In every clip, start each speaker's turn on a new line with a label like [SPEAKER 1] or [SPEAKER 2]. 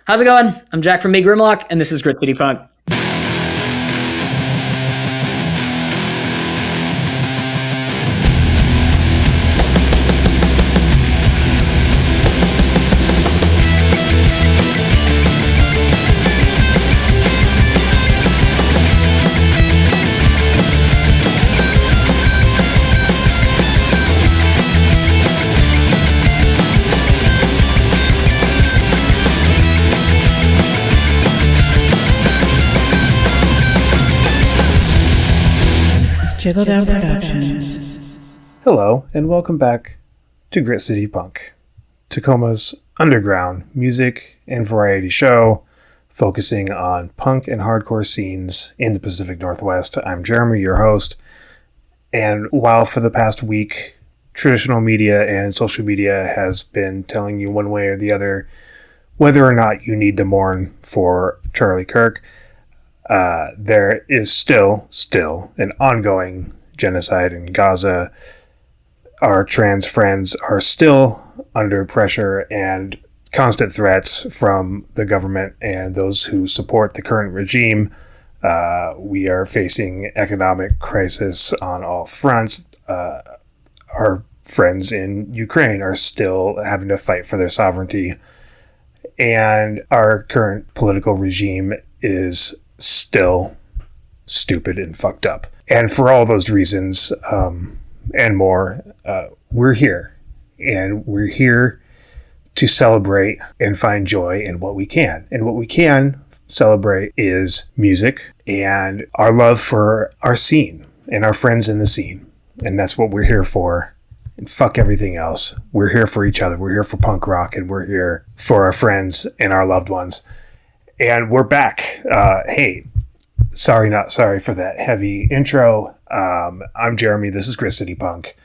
[SPEAKER 1] How's it going? I'm Jack from Me Grimlock, and this is Grit City Punk.
[SPEAKER 2] Jiggle Down Productions.
[SPEAKER 3] Hello, and welcome back to Grit City Punk, Tacoma's underground music and variety show focusing on punk and hardcore scenes in the Pacific Northwest. I'm Jeremy, your host, and while for the past week, traditional media and social media has been telling you one way or the other whether or not you need to mourn for Charlie Kirk, there is still an ongoing genocide in Gaza. Our trans friends are still under pressure and constant threats from the government and those who support the current regime. We are facing economic crisis on all fronts. Our friends in Ukraine are still having to fight for their sovereignty. And our current political regime is still stupid and fucked up. And for all those reasons, and more, we're here. And we're here to celebrate and find joy in what we can. And what we can celebrate is music and our love for our scene and our friends in the scene. And that's what we're here for. And fuck everything else. We're here for each other. We're here for punk rock, and we're here for our friends and our loved ones. And we're back. Hey, sorry, not sorry for that heavy intro. I'm Jeremy. This is Grit City Punk.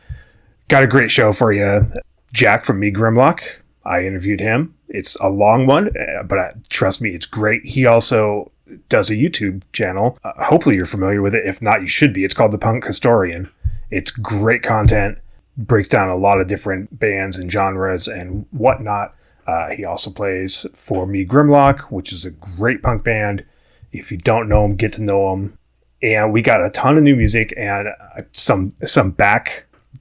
[SPEAKER 3] Got a great show for you. Jack from Me Grimlock. I interviewed him. It's a long one, but trust me, it's great. He also does a YouTube channel. Hopefully you're familiar with it. If not, you should be. It's called The Punk Historian. It's great content. Breaks down a lot of different bands and genres and whatnot. He also plays for Me Grimlock, which is a great punk band. If you don't know him, get to know him. And we got a ton of new music and some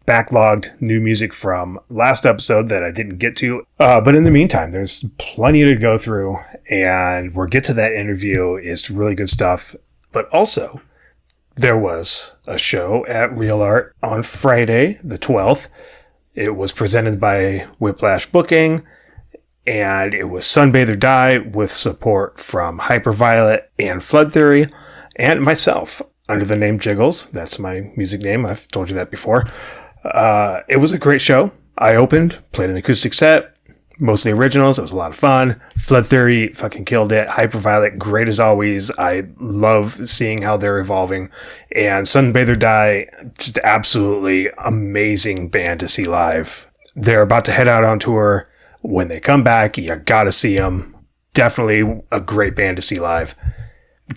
[SPEAKER 3] backlogged new music from last episode that I didn't get to. But in the meantime, there's plenty to go through, and we'll get to that interview. It's really good stuff. But also, there was a show at Real Art on Friday, the 12th. It was presented by Whiplash Booking, and it was Sunbathe or Die with support from Hyperviolet and Flood Theory, and myself, under the name Jiggles. That's my music name. I've told you that before. It was a great show. I opened, played an acoustic set, mostly originals. It was a lot of fun. Flood Theory fucking killed it. Hyperviolet, great as always. I love seeing how they're evolving. And Sunbathe or Die, just absolutely amazing band to see live. They're about to head out on tour. When they come back, you gotta see them. Definitely a great band to see live.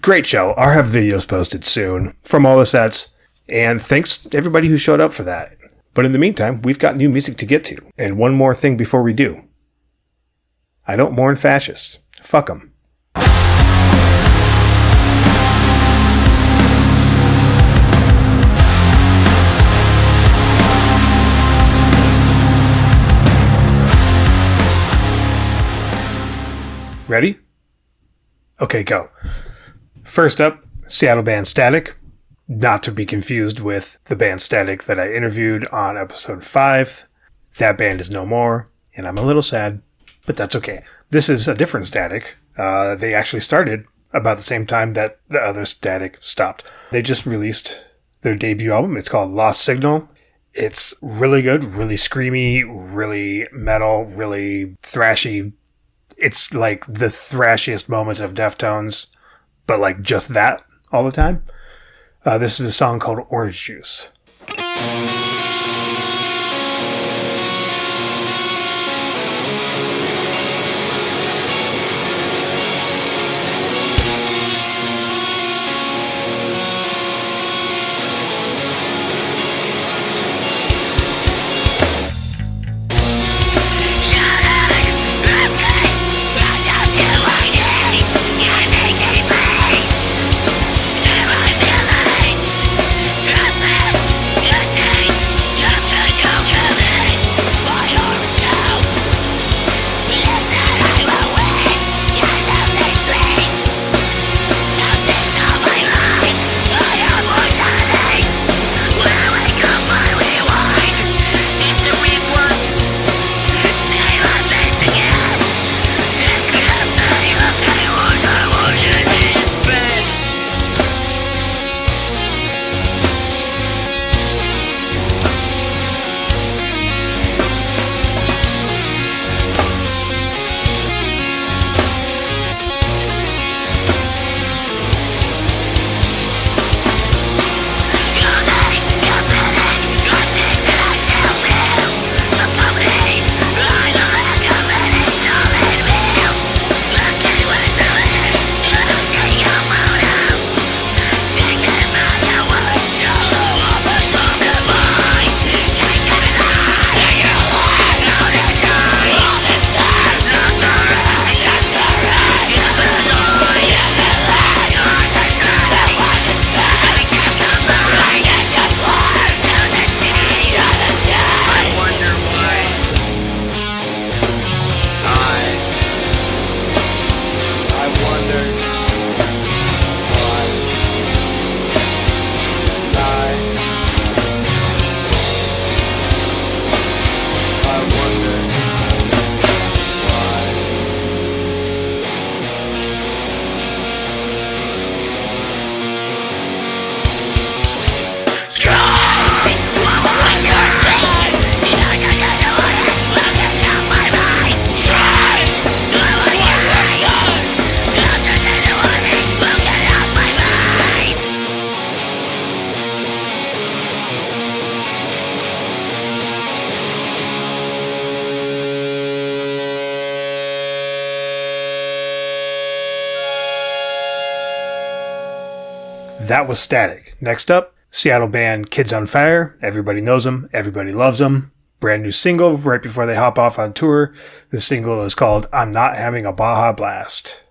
[SPEAKER 3] Great show. I'll have videos posted soon from all the sets. And thanks to everybody who showed up for that. But in the meantime, we've got new music to get to. And one more thing before we do. I don't mourn fascists. Fuck them. Ready? Okay, go. First up, Seattle band Static. Not to be confused with the band Static that I interviewed on episode 5. That band is no more, and I'm a little sad, but that's okay. This is a different Static. They actually started about the same time that the other Static stopped. They just released their debut album. It's called Lost Signal. It's really good, really screamy, really metal, really thrashy. It's like the thrashiest moments of Deftones, but like just that all the time. This is a song called Orange Juice.
[SPEAKER 4] Shut up!
[SPEAKER 3] That was Static. Next up, Seattle band Kids on Fire. Everybody knows them. Everybody loves them. Brand new single right before they hop off on tour. The single is called I'm Not Having a Baja Blast.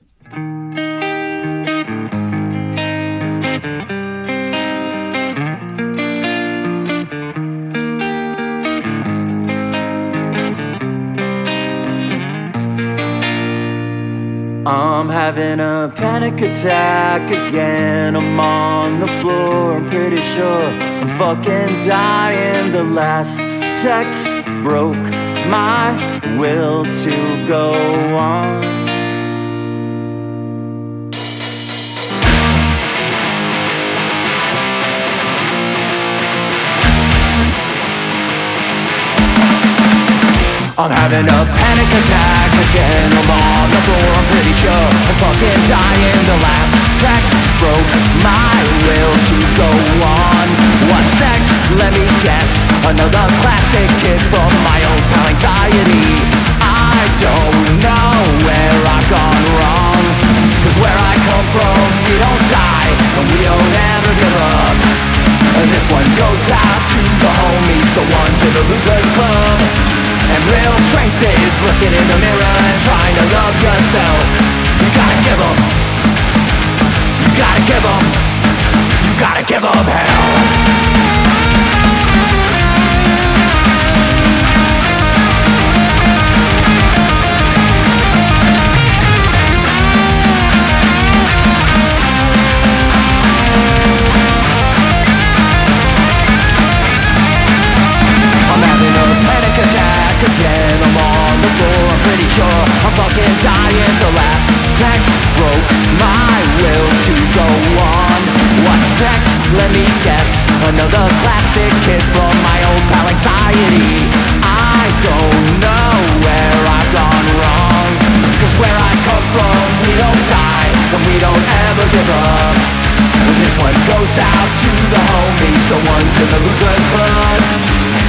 [SPEAKER 4] I'm having a panic attack again. I'm on the floor, I'm pretty sure I'm fucking dying. The last text broke my will to go on. I'm having a panic attack again. I'm on the floor, I'm pretty sure I'm fucking dying. The last text broke my will to go on. What's next? Let me guess. Another classic hit from my old pal Anxiety. I don't know where I've gone wrong, 'cause where I come from, we don't die and we don't ever give up. And this one goes out to the homies, the ones in the losers club. And real strength is looking in the mirror and trying to love yourself. You gotta give 'em. You gotta give 'em. You gotta give 'em hell. Again, I'm on the floor, I'm pretty sure I'm fucking dying. The last text broke my will to go on. What's next? Let me guess. Another classic hit from my old pal Anxiety. I don't know where I've gone wrong, 'cause where I come from, we don't die and we don't ever give up. And this one goes out to the homies, the ones in the losers club.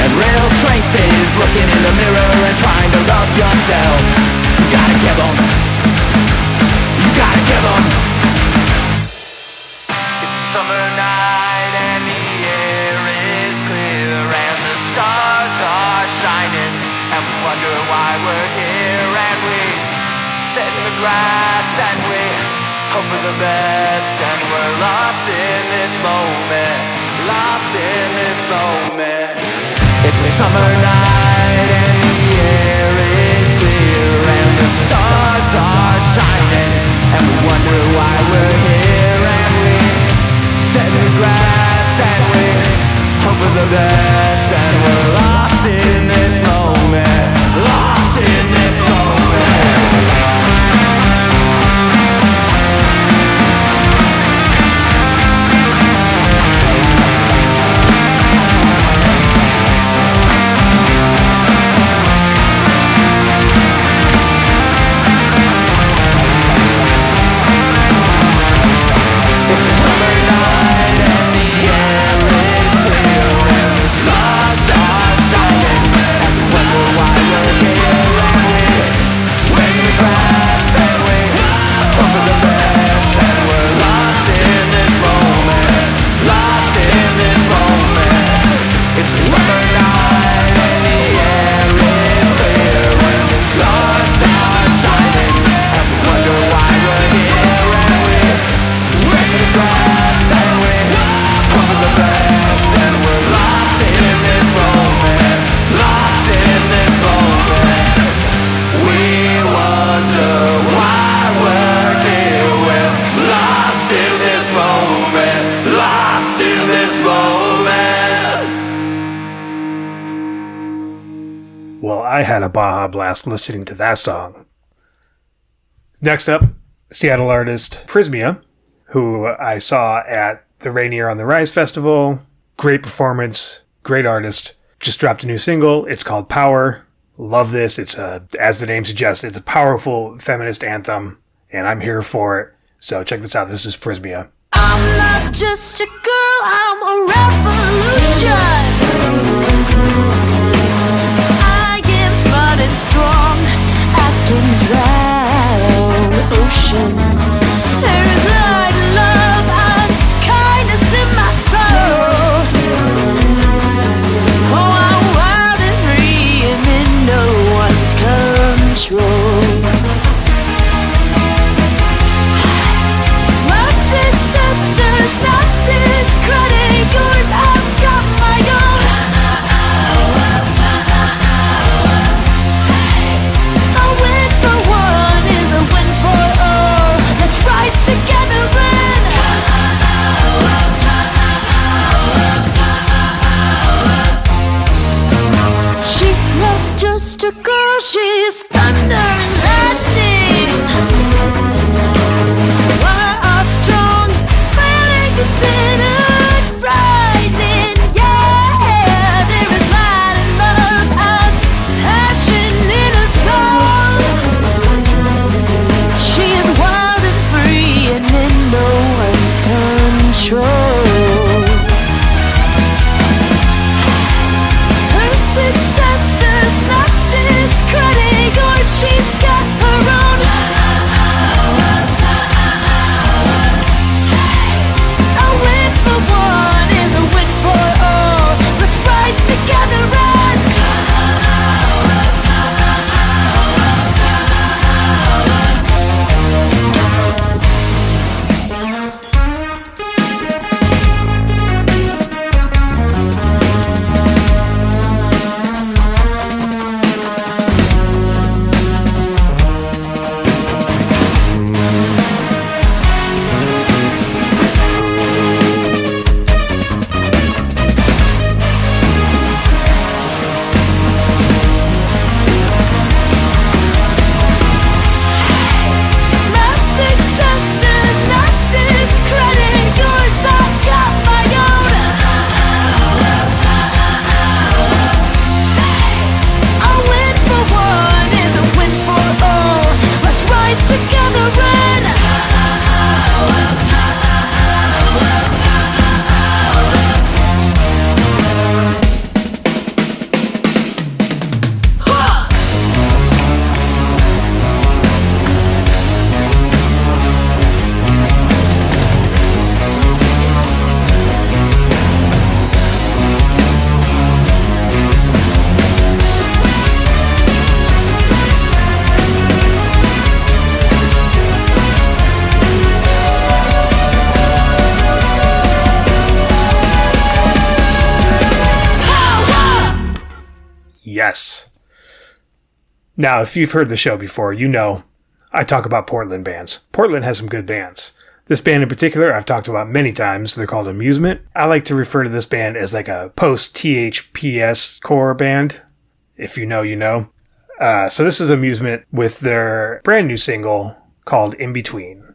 [SPEAKER 4] And real strength is looking in the mirror and trying to love yourself. You gotta give 'em. You gotta give 'em. It's a summer night and the air is clear and the stars are shining, and we wonder why we're here, and we sit in the grass and we hope for the best, and we're lost in this moment, lost in this moment. It's a summer night and the air is clear and the stars are shining, and we wonder why we're here, and we sit in the grass and we hope for the best, and we're lost in this moment, lost in this moment. It's a summer night and the air is clear and the stars are shining, and we wonder why we're here, and we sit in the grass and we hope for the best, and we're lost in this moment, lost in this moment. It's a summer night and the air is clear and the stars are shining, and we wonder why we're here, and we sit in the grass and we hope for the best, and we're lost in this moment, lost in this moment. We wonder why we're here, we're lost in this moment, lost in this moment.
[SPEAKER 3] Well, I had a Baja Blast listening to that song. Next up, Seattle artist Prismia, who I saw at the Rainier on the Rise Festival. Great performance, great artist. Just dropped a new single. It's called Power. Love this. It's as the name suggests, it's a powerful feminist anthem, and I'm here for it. So check this out. This is Prismia.
[SPEAKER 5] I'm not just a girl, I'm a revolution. I am smart and strong, I can drown oceans. There's light, love, and kindness.
[SPEAKER 3] Now, if you've heard the show before, you know I talk about Portland bands. Portland has some good bands. This band in particular, I've talked about many times. They're called Amusement. I like to refer to this band as like a post-THPS core band. If you know, you know. So this is Amusement with their brand new single called In Between.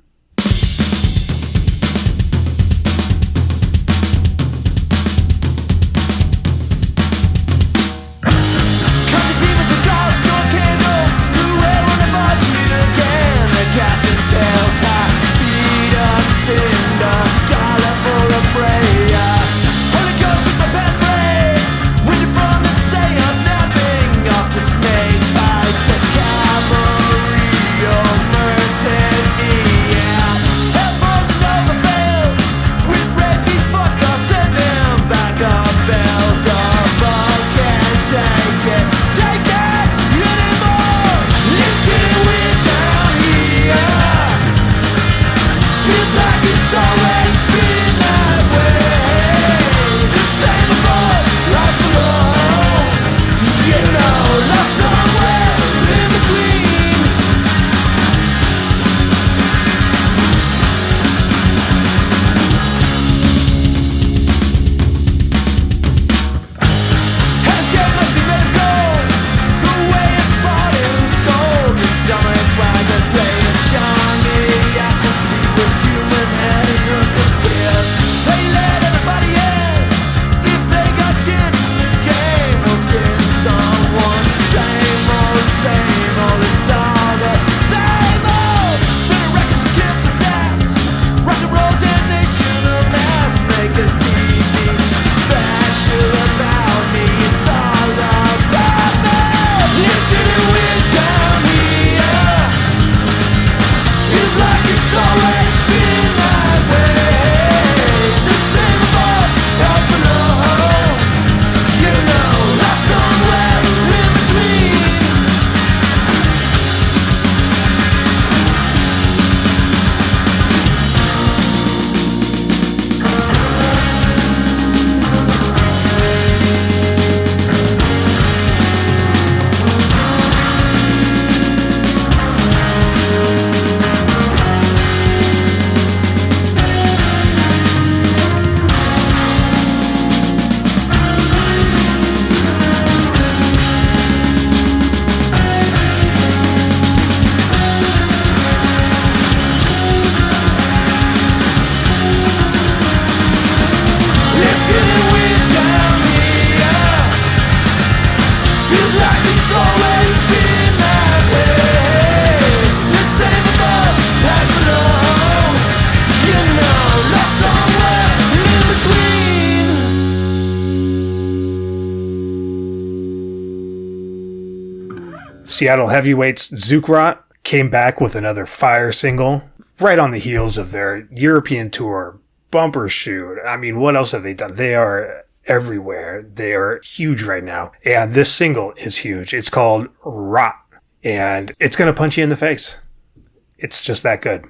[SPEAKER 3] Seattle heavyweights Zookraught came back with another fire single right on the heels of their European tour bumper shoot. I mean, what else have they done? They are everywhere. They are huge right now. And this single is huge. It's called Rot. And it's going to punch you in the face. It's just that good.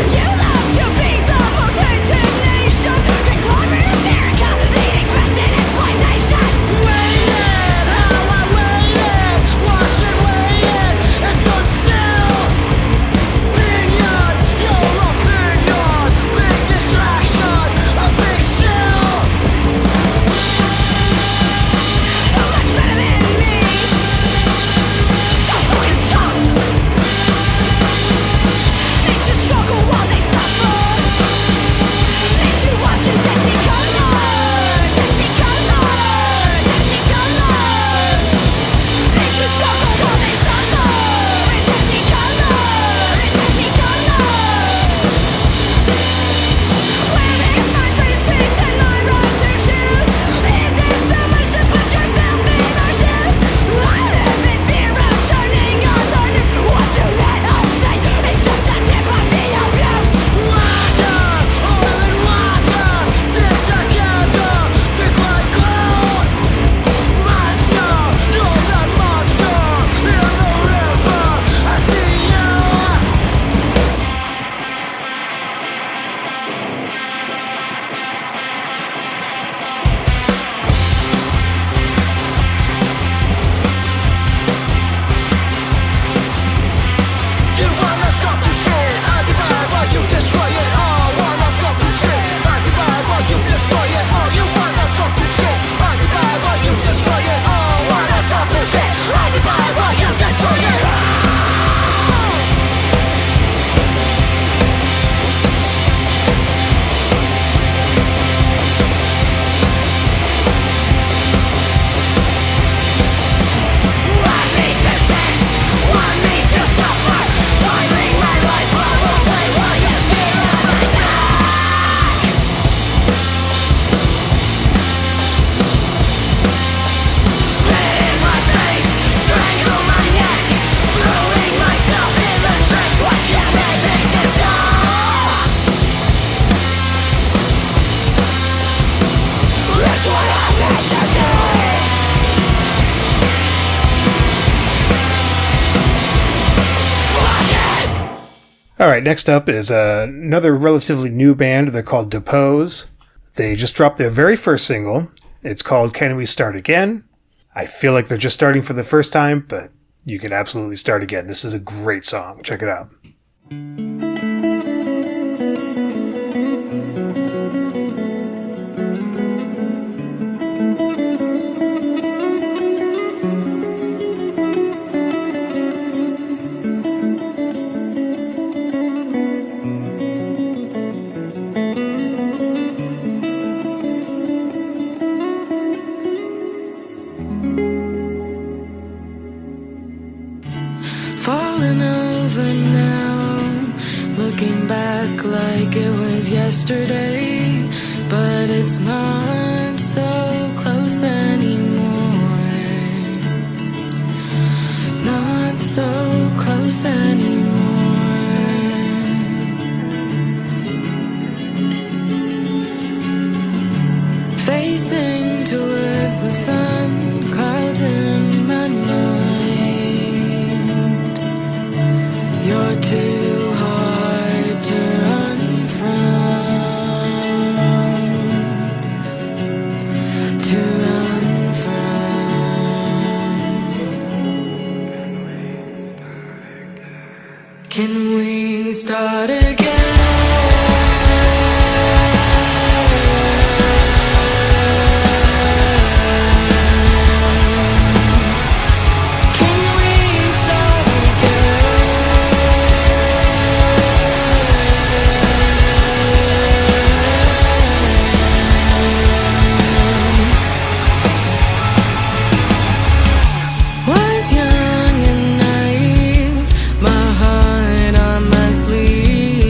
[SPEAKER 5] You love to be the most hated.
[SPEAKER 3] Alright, next up is another relatively new band. They're called Depose. They just dropped their very first single. It's called Can We Start Again? I feel like they're just starting for the first time, but you can absolutely start again. This is a great song. Check it out.
[SPEAKER 6] Falling over now, looking back like it was yesterday, but it's not so close anymore. Not so close anymore. Facing towards the sun, clouds in my mind. You're too hard to run from, to run from. Can we start again? Was young and naive, my heart on my sleeve.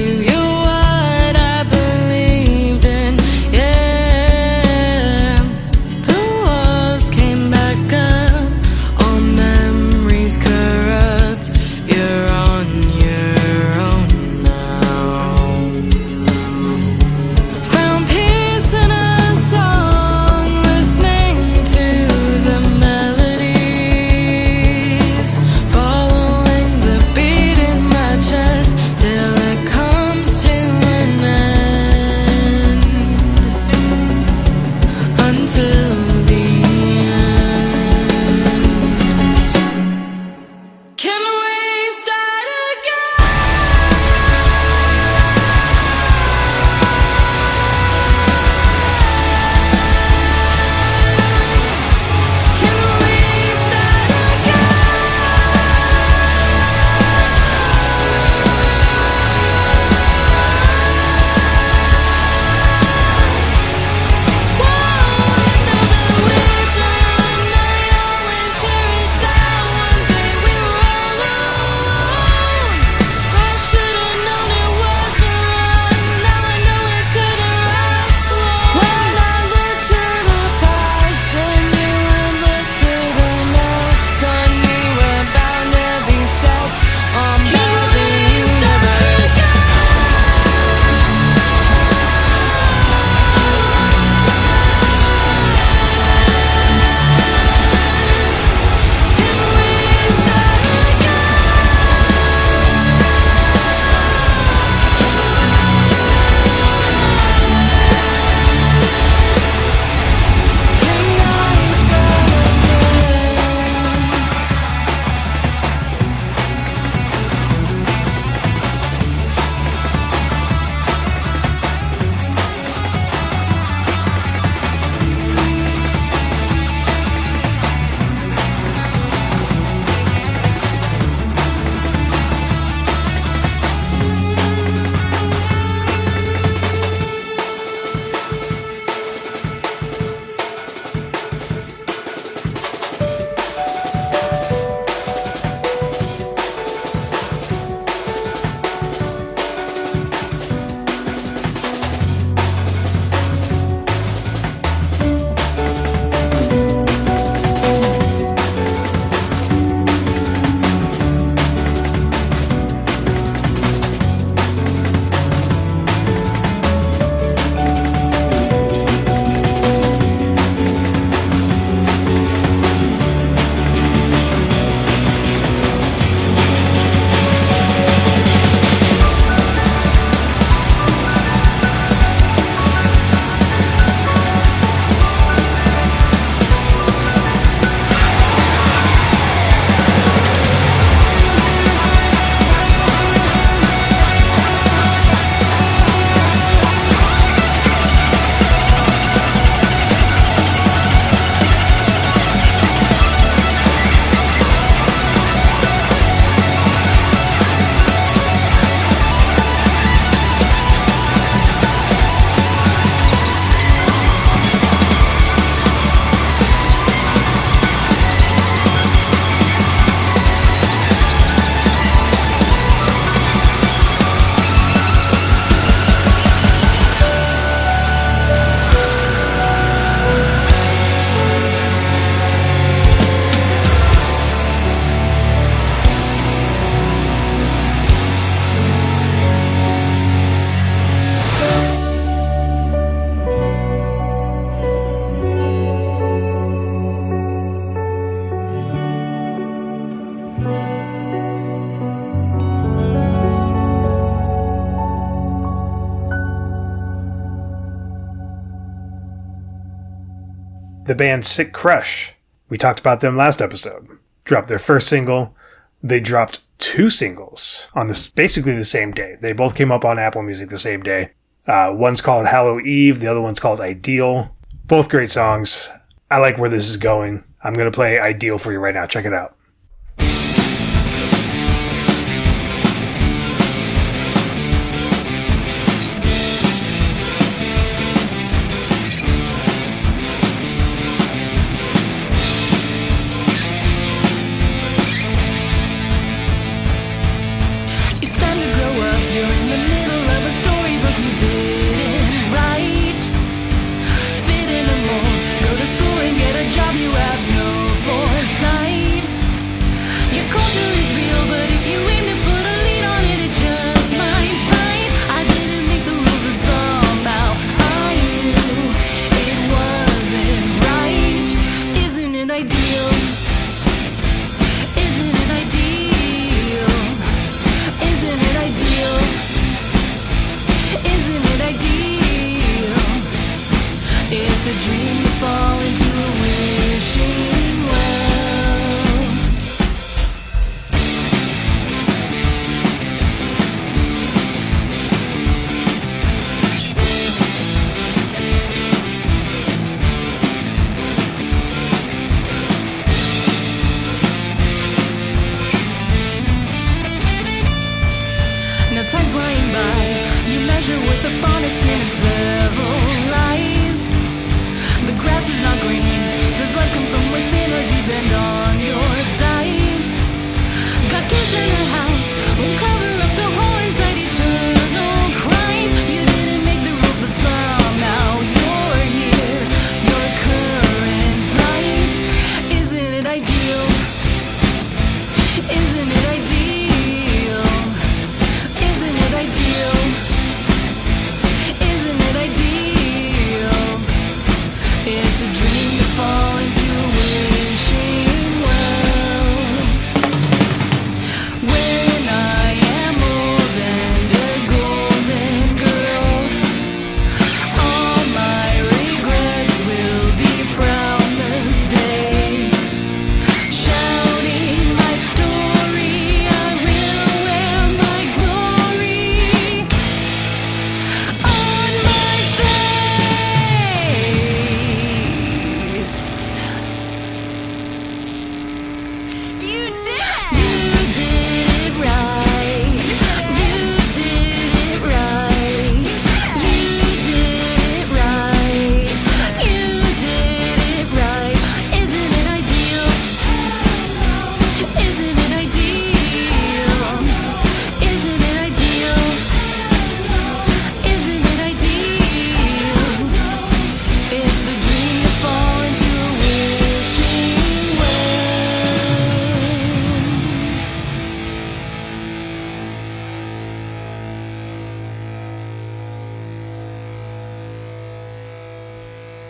[SPEAKER 3] the band Sick Crush. We talked about them last episode. Dropped their first single. They dropped 2 singles on basically the same day. They both came up on Apple Music the same day. One's called Hallow Eve. The other one's called Ideal. Both great songs. I like where this is going. I'm going to play Ideal for you right now. Check it out.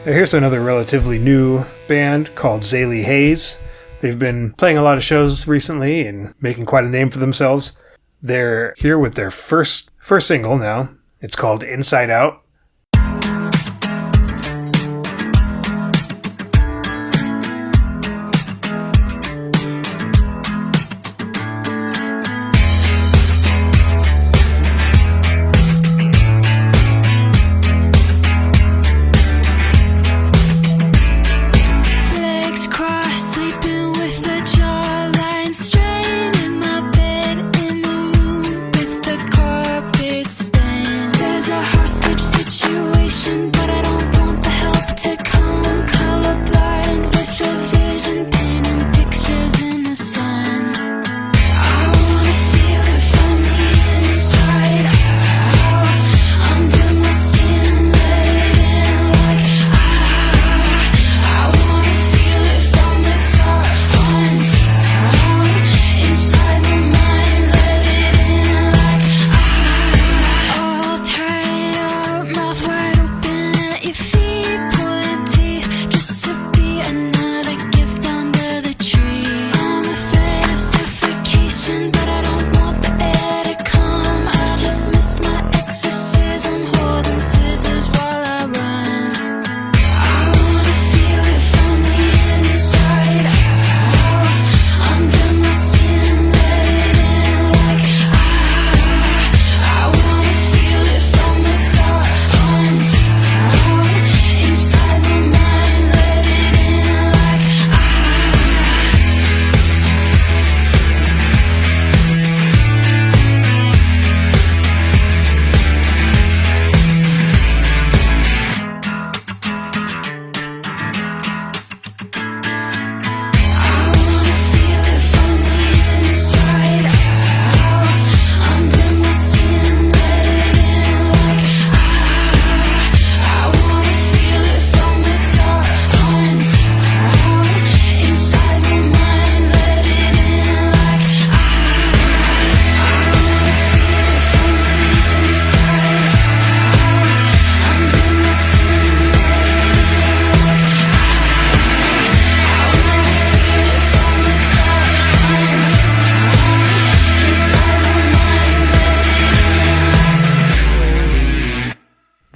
[SPEAKER 3] Here's another relatively new band called Zailee Haze. They've been playing a lot of shows recently and making quite a name for themselves. They're here with their first single now. It's called Inside Out.
[SPEAKER 5] Hostage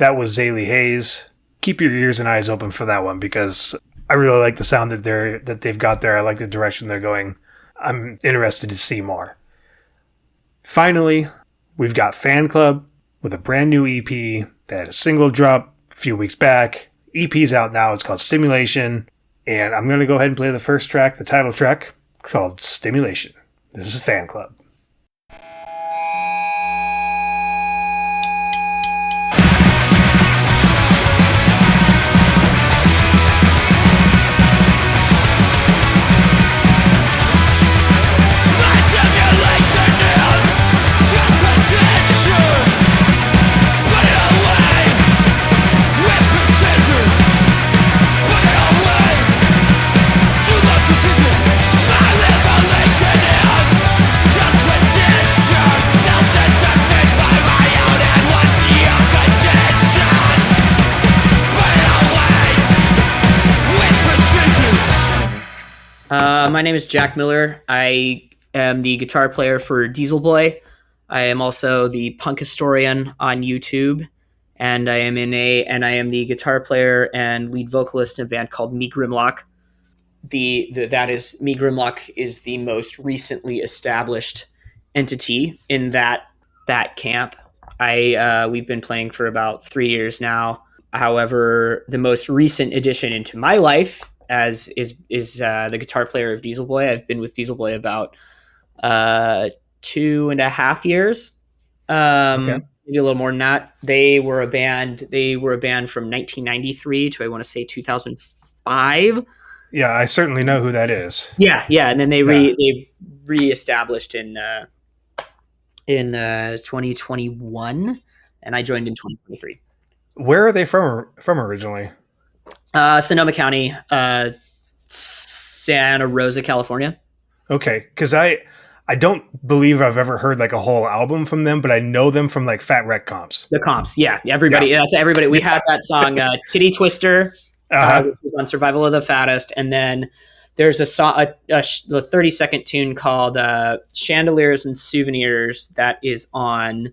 [SPEAKER 3] That was Zailee Haze. Keep your ears and eyes open for that one because I really like the sound that they've got there. I like the direction they're going. I'm interested to see more. Finally, we've got Fan Club with a brand new EP that had a single drop a few weeks back. EP's out now. It's called Stimulation. And I'm going to go ahead and play the first track, the title track, called Stimulation. This is Fan Club.
[SPEAKER 1] My name is Jack Miller. I am the guitar player for Diesel Boy. I am also the punk historian on YouTube, and I am the guitar player and lead vocalist in a band called Me Grimlock. Me Grimlock is the most recently established entity in that camp. We've been playing for about 3 years now. However, the most recent addition into my life as is the guitar player of Diesel Boy. I've been with Diesel Boy about 2.5 years. Okay. Maybe a little more than that. They were a band from 1993 to, I want to say, 2005.
[SPEAKER 3] Yeah, I certainly know who that is.
[SPEAKER 1] Yeah, and then they reestablished in 2021, and I joined in 2023.
[SPEAKER 3] Where are they from originally?
[SPEAKER 1] Sonoma County, Santa Rosa, California. Okay,
[SPEAKER 3] because I don't believe I've ever heard like a whole album from them, but I know them from like Fat Wreck comps.
[SPEAKER 1] The comps, yeah, everybody. Yeah. That's everybody. We had that song, "Titty Twister," which was on Survival of the Fattest, and then there's a song, the 30-second tune called "Chandeliers and Souvenirs" that is on.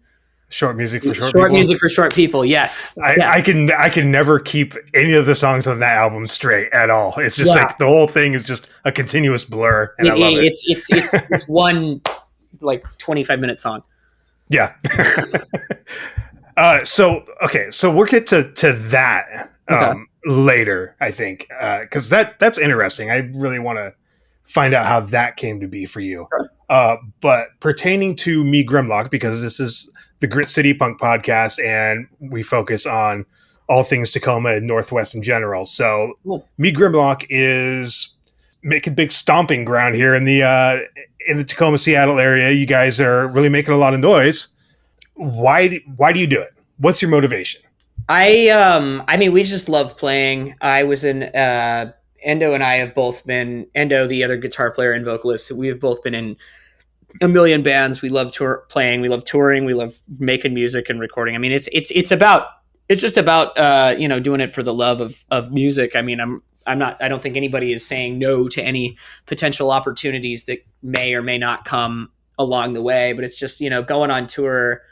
[SPEAKER 3] Short music for short people.
[SPEAKER 1] Music for short people. Yes.
[SPEAKER 3] I can never keep any of the songs on that album straight at all. It's just like the whole thing is just a continuous blur, and I love it.
[SPEAKER 1] It's one like 25-minute song.
[SPEAKER 3] Yeah. So we'll get to that later, I think, because that's interesting. I really want to find out how that came to be for you. Sure. But pertaining to Me Grimlock, because this is the Grit City Punk podcast, and we focus on all things Tacoma and Northwest in general. So Me Grimlock is making big stomping ground here in the Tacoma, Seattle area. You guys are really making a lot of noise. Why do you do it? What's your motivation?
[SPEAKER 1] I mean, we just love playing. I was in Endo and I have both been Endo, the other guitar player and vocalist. We have both been in a million bands. We love playing. We love touring. We love making music and recording. I mean, it's just about doing it for the love of music. I mean, I don't think anybody is saying no to any potential opportunities that may or may not come along the way, but it's just, going on tour,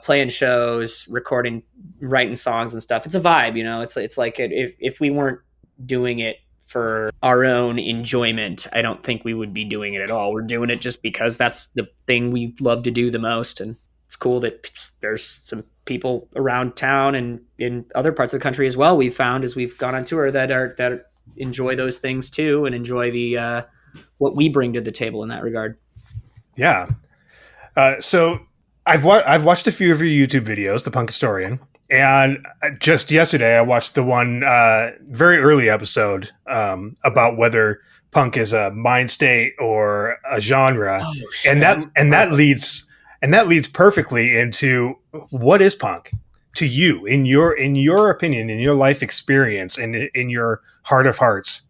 [SPEAKER 1] playing shows, recording, writing songs and stuff. It's a vibe, it's like if we weren't doing it for our own enjoyment, I don't think we would be doing it at all. We're doing it just because that's the thing we love to do the most. And it's cool that there's some people around town and in other parts of the country as well, we've found as we've gone on tour that enjoy those things too, and enjoy the what we bring to the table in that regard.
[SPEAKER 3] Yeah. So I've watched a few of your YouTube videos, The Punk Historian, and just yesterday I watched the one very early episode about whether punk is a mind state or a genre, and that leads perfectly into what is punk to you in your opinion, in your life experience, and in your heart of hearts.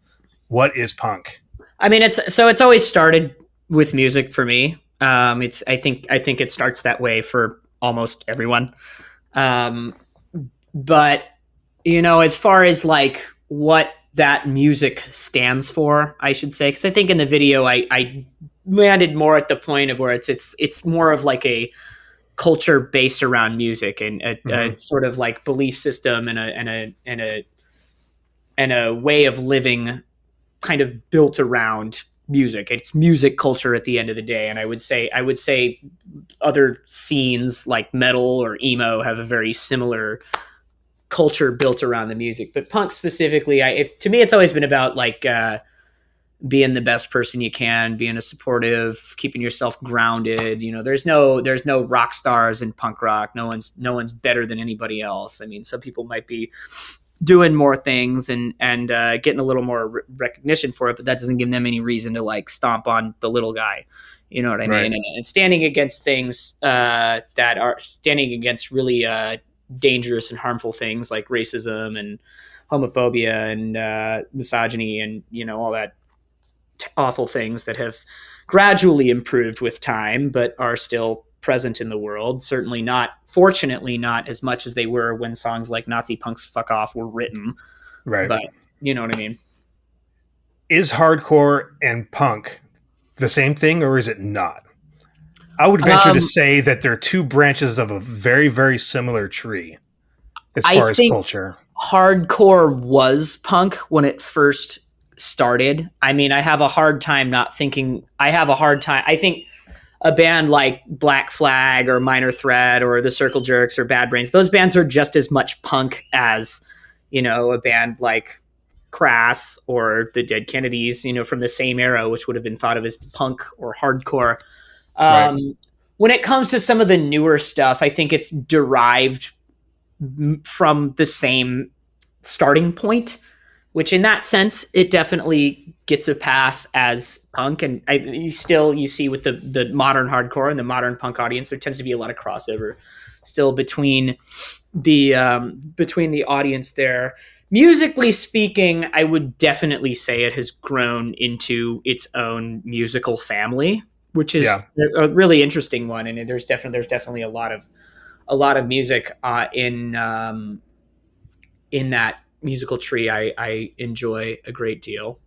[SPEAKER 3] What is punk?
[SPEAKER 1] I mean, it's always started with music for me. I think it starts that way for almost everyone. But as far as like what that music stands for, I should say, because I think in the video I landed more at the point of where it's more of like a culture based around music and a sort of like belief system and a way of living kind of built around music. It's music culture at the end of the day. And I would say other scenes like metal or emo have a very similar culture built around the music. But punk specifically, to me, it's always been about like being the best person you can, being a supportive, keeping yourself grounded. You know, there's no rock stars in punk rock. No one's better than anybody else. I mean, some people might be doing more things and getting a little more recognition for it, but that doesn't give them any reason to like stomp on the little guy. You know what I mean? And standing against things that are standing against really dangerous and harmful things like racism and homophobia and misogyny and, you know, all that awful things that have gradually improved with time, but are still present in the world. Certainly not, fortunately, not as much as they were when songs like Nazi Punks Fuck Off were written.
[SPEAKER 3] Right.
[SPEAKER 1] But you know what I mean?
[SPEAKER 3] Is hardcore and punk the same thing, or is it not? I would venture to say that they're two branches of a very, very similar tree as far as culture.
[SPEAKER 1] Hardcore was punk when it first started. I mean, I have a hard time not thinking. I think a band like Black Flag or Minor Threat or the Circle Jerks or Bad Brains, those bands are just as much punk as, you know, a band like Crass or the Dead Kennedys, you know, from the same era, which would have been thought of as punk or hardcore. When it comes to some of the newer stuff, I think it's derived from the same starting point, which in that sense, it definitely gets a pass as punk. And you see with the modern hardcore and the modern punk audience, there tends to be a lot of crossover still between the audience there. Musically speaking, I would definitely say it has grown into its own musical family, which is a really interesting one. And there's definitely a lot of music in that musical tree I enjoy a great deal.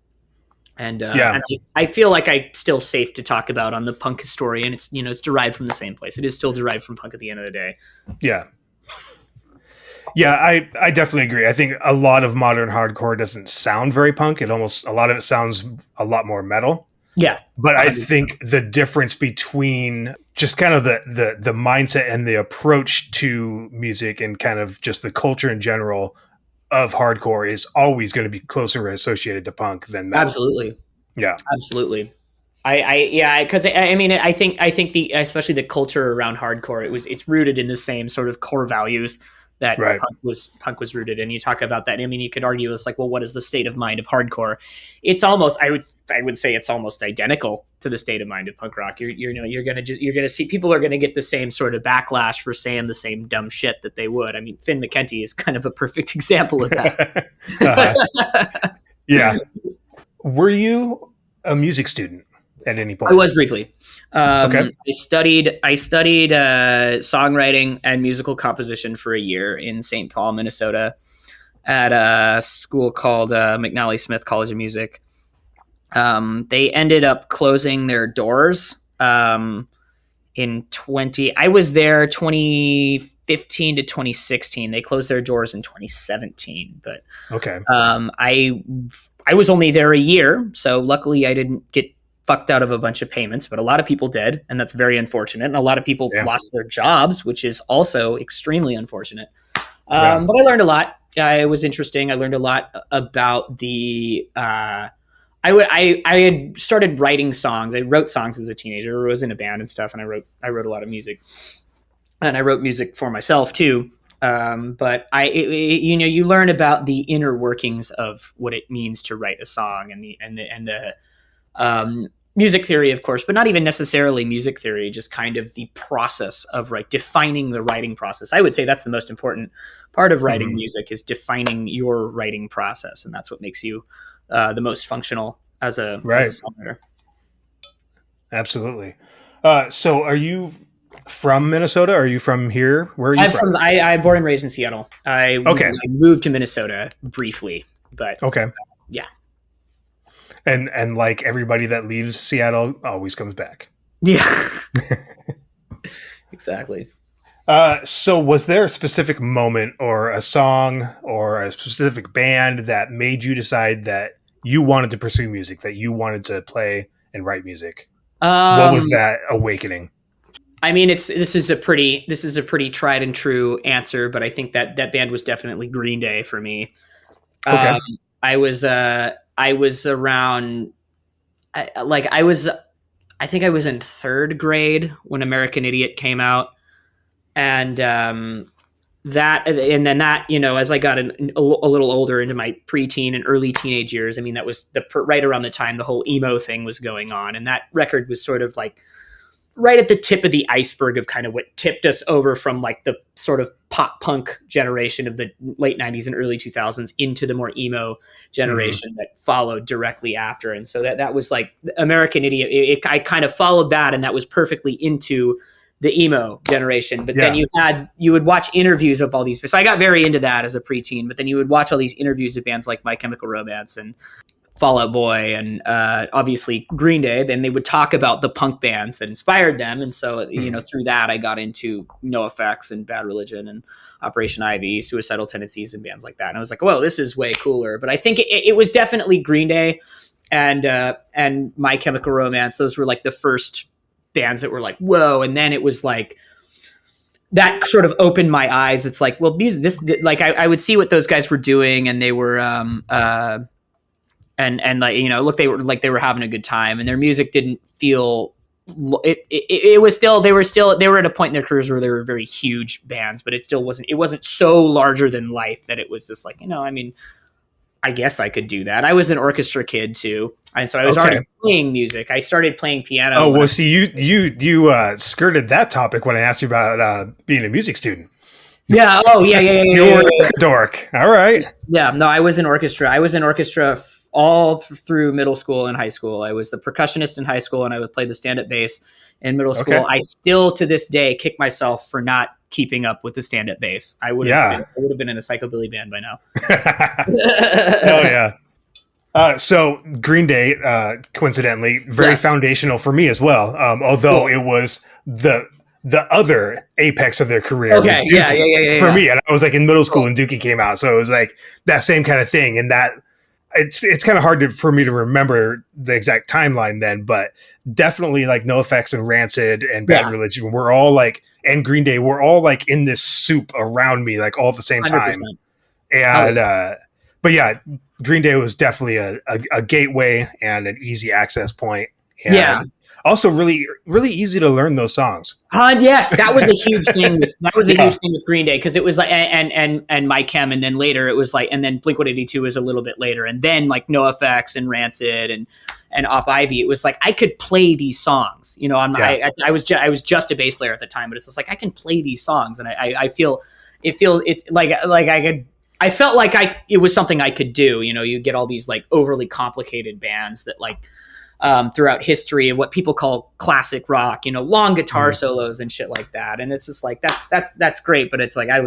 [SPEAKER 1] And I feel like I'm still safe to talk about on the Punk Historian. It's, you know, it's derived from the same place. It is still derived from punk at the end of the day.
[SPEAKER 3] Yeah. Yeah, I definitely agree. I think a lot of modern hardcore doesn't sound very punk. A lot of it sounds a lot more metal.
[SPEAKER 1] Yeah.
[SPEAKER 3] But I think the difference between just kind of the mindset and the approach to music and kind of just the culture in general of hardcore is always going to be closer associated to punk than metal.
[SPEAKER 1] Absolutely.
[SPEAKER 3] Yeah.
[SPEAKER 1] Absolutely. Because I mean, I think especially the culture around hardcore, it's rooted in the same sort of core values that punk was rooted in. You talk about that. I mean, you could argue it's like, well, what is the state of mind of hardcore? It's almost, I would say it's almost identical to the state of mind of punk rock. You're going to see people are going to get the same sort of backlash for saying the same dumb shit that they would. I mean, Finn McKenty is kind of a perfect example of that.
[SPEAKER 3] Yeah. Were you a music student at any point?
[SPEAKER 1] I was briefly.
[SPEAKER 3] Okay.
[SPEAKER 1] I studied songwriting and musical composition for a year in St. Paul, Minnesota, at a school called McNally Smith College of Music. They ended up closing their doors I was there 2015 to 2016. They closed their doors in 2017, but
[SPEAKER 3] okay.
[SPEAKER 1] I was only there a year, so luckily I didn't get fucked out of a bunch of payments, but a lot of people did, and that's very unfortunate. And a lot of people lost their jobs, which is also extremely unfortunate. But I learned a lot. It was interesting. I learned a lot about the. I had started writing songs. I wrote songs as a teenager. I was in a band and stuff, and I wrote a lot of music, and I wrote music for myself too. But you learn about the inner workings of what it means to write a song and the music theory, of course, but not even necessarily music theory, just kind of the process of defining the writing process. I would say that's the most important part of writing music, is defining your writing process. And that's what makes you the most functional as a songwriter.
[SPEAKER 3] Absolutely. So are you from Minnesota? Are you from here? Where are you from?
[SPEAKER 1] I'm born and raised in Seattle. I moved to Minnesota briefly, but yeah.
[SPEAKER 3] And like everybody that leaves Seattle always comes back.
[SPEAKER 1] Yeah. Exactly.
[SPEAKER 3] So was there a specific moment or a song or a specific band that made you decide that you wanted to pursue music, that you wanted to play and write music? What
[SPEAKER 1] Um,
[SPEAKER 3] was that awakening?
[SPEAKER 1] I mean, this is a pretty tried and true answer, but I think that that band was definitely Green Day for me.
[SPEAKER 3] Okay.
[SPEAKER 1] Um, I was around, like I think I was in third grade when American Idiot came out, and and then that, you know, as I got a little older into my preteen and early teenage years, I mean, that was right around the time the whole emo thing was going on, and that record was sort of like right at the tip of the iceberg of kind of what tipped us over from like the sort of pop punk generation of the late 90s and early 2000s into the more emo generation that followed directly after. And so that was like American Idiot. I kind of followed that, and that was perfectly into the emo generation. But then you would watch interviews of all these. So I got very into that as a preteen, but then you would watch all these interviews of bands like My Chemical Romance and Fall Out Boy and obviously Green Day. Then they would talk about the punk bands that inspired them. And so, you know, through that, I got into NoFX and Bad Religion and Operation Ivy, Suicidal Tendencies and bands like that. And I was like, whoa, this is way cooler. But I think it was definitely Green Day and My Chemical Romance. Those were like the first bands that were like, whoa. And then it was like, that sort of opened my eyes. It's like, well, like I would see what those guys were doing, and they were, and like, you know, look, they were having a good time, and their music didn't feel it was still, they were at a point in their careers where they were very huge bands, but it wasn't so larger than life that it was just like, you know, I mean, I guess I could do that. I was an orchestra kid too, and so I was already playing music. I started playing piano.
[SPEAKER 3] Oh, well, see, you skirted that topic when I asked you about being a music student.
[SPEAKER 1] Yeah. Oh, yeah.
[SPEAKER 3] You were a dork. All right.
[SPEAKER 1] Yeah. No, I was in orchestra. I was in orchestra all through middle school and high school. I was the percussionist in high school, and I would play the stand-up bass in middle school. I still, to this day, kick myself for not keeping up with the stand-up bass. I would have been in a psychobilly band by now.
[SPEAKER 3] Hell yeah. So Green Day, coincidentally, very foundational for me as well. Although it was the other apex of their career.
[SPEAKER 1] Okay. Yeah.
[SPEAKER 3] For me, and I was like in middle school when Dookie came out, so it was like that same kind of thing. And that it's kind of hard for me to remember the exact timeline then, but definitely like NoFX and Rancid and Bad Religion were all like, and Green Day were all like in this soup around me, like all at the same time.
[SPEAKER 1] 100%.
[SPEAKER 3] And but yeah, Green Day was definitely a gateway and an easy access point. And also really, really easy to learn those songs.
[SPEAKER 1] Yes, that was a huge thing. Huge thing with Green Day, because it was like, and My Chem, and then later it was like, and then Blink-182 was a little bit later, and then like NoFX and Rancid and Op Ivy. It was like I could play these songs. You know, I was just a bass player at the time, but it's just like I can play these songs, and I feel it's like I could. I felt like it was something I could do. You know, you get all these like overly complicated bands that like. Throughout history of what people call classic rock, you know, long guitar solos and shit like that. And it's just like, that's great. But it's like, I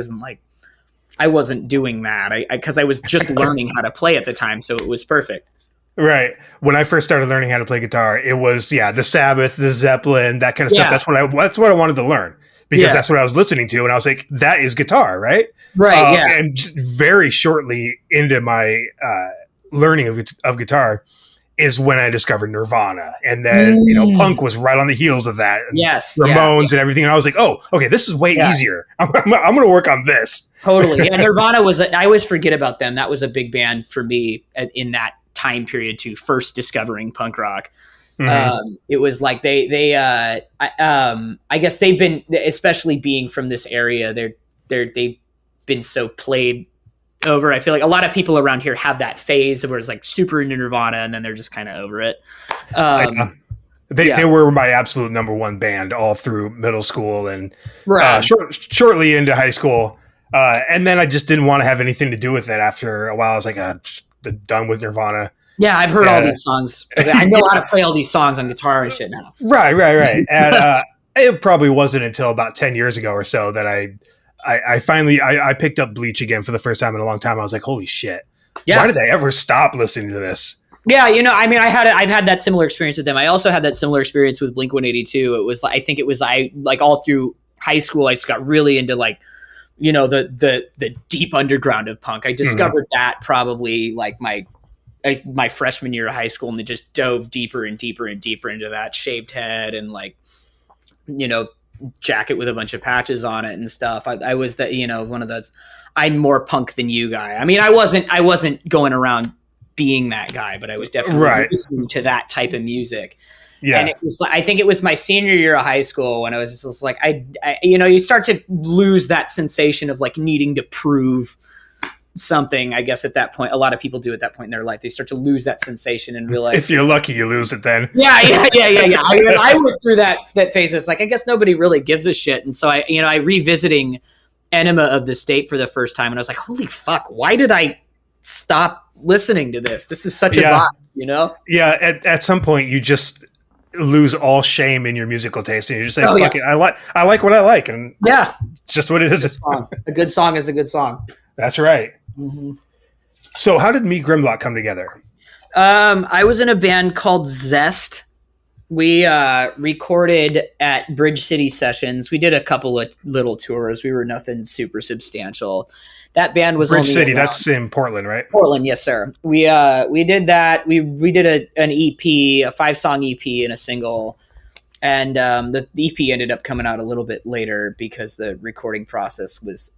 [SPEAKER 1] wasn't doing that because I was just learning how to play at the time. So it was perfect.
[SPEAKER 3] Right. When I first started learning how to play guitar, it was, the Sabbath, the Zeppelin, that kind of stuff. That's what I wanted to learn, because that's what I was listening to. And I was like, that is guitar, right?
[SPEAKER 1] Right.
[SPEAKER 3] And just very shortly into my learning of guitar is when I discovered Nirvana. And then, you know, punk was right on the heels of that. And Ramones and everything. And I was like, oh, okay, this is way easier. I'm going to work on this.
[SPEAKER 1] Totally. And Nirvana I always forget about them. That was a big band for me in that time period too, first discovering punk rock. It was like I guess they've been, especially being from this area, they've been so played over. I feel like a lot of people around here have that phase where it's like super into Nirvana and then they're just kind of over it.
[SPEAKER 3] They were my absolute number one band all through middle school and shortly into high school. And then I just didn't want to have anything to do with it after a while. I was like, done with Nirvana.
[SPEAKER 1] Yeah, I've heard all these songs. I know how to play all these songs on guitar and shit now.
[SPEAKER 3] Right. And it probably wasn't until about 10 years ago or so that I finally picked up Bleach again for the first time in a long time. I was like, holy shit. Yeah. Why did I ever stop listening to this?
[SPEAKER 1] Yeah, you know, I mean, I've had that similar experience with them. I also had that similar experience with Blink-182. It was, I think it was all through high school, I just got really into like, you know, the deep underground of punk. I discovered that probably like my freshman year of high school, and then just dove deeper and deeper and deeper into that. Shaved head and like, you know, jacket with a bunch of patches on it and stuff. I was that, you know, one of those, I'm more punk than you guy. I mean, I wasn't going around being that guy, but I was definitely listening to that type of music. Yeah. And it was like, I think it was my senior year of high school when I was just like, I you know, you start to lose that sensation of like needing to prove something. I guess at that point, a lot of people do at that point in their life. They start to lose that sensation and realize,
[SPEAKER 3] if you're lucky, you lose it then.
[SPEAKER 1] Yeah. I went through that phase. It's like, I guess nobody really gives a shit. And so I revisiting Enema of the State for the first time, and I was like, holy fuck, why did I stop listening to this? This is such a vibe, you know?
[SPEAKER 3] Yeah. At some point, you just lose all shame in your musical taste, and you just say, "Fuck it, I like what I like," and just what it is.
[SPEAKER 1] A good song is a good song.
[SPEAKER 3] That's right. Mm-hmm. So, how did Me Grimlock come together?
[SPEAKER 1] I was in a band called Zest. We recorded at Bridge City Sessions. We did a couple of little tours. We were nothing super substantial. That band was
[SPEAKER 3] Bridge City. That's in Portland, right?
[SPEAKER 1] Portland, yes, sir. We did that. We did an EP, a 5-song EP, and a single, and the EP ended up coming out a little bit later because the recording process was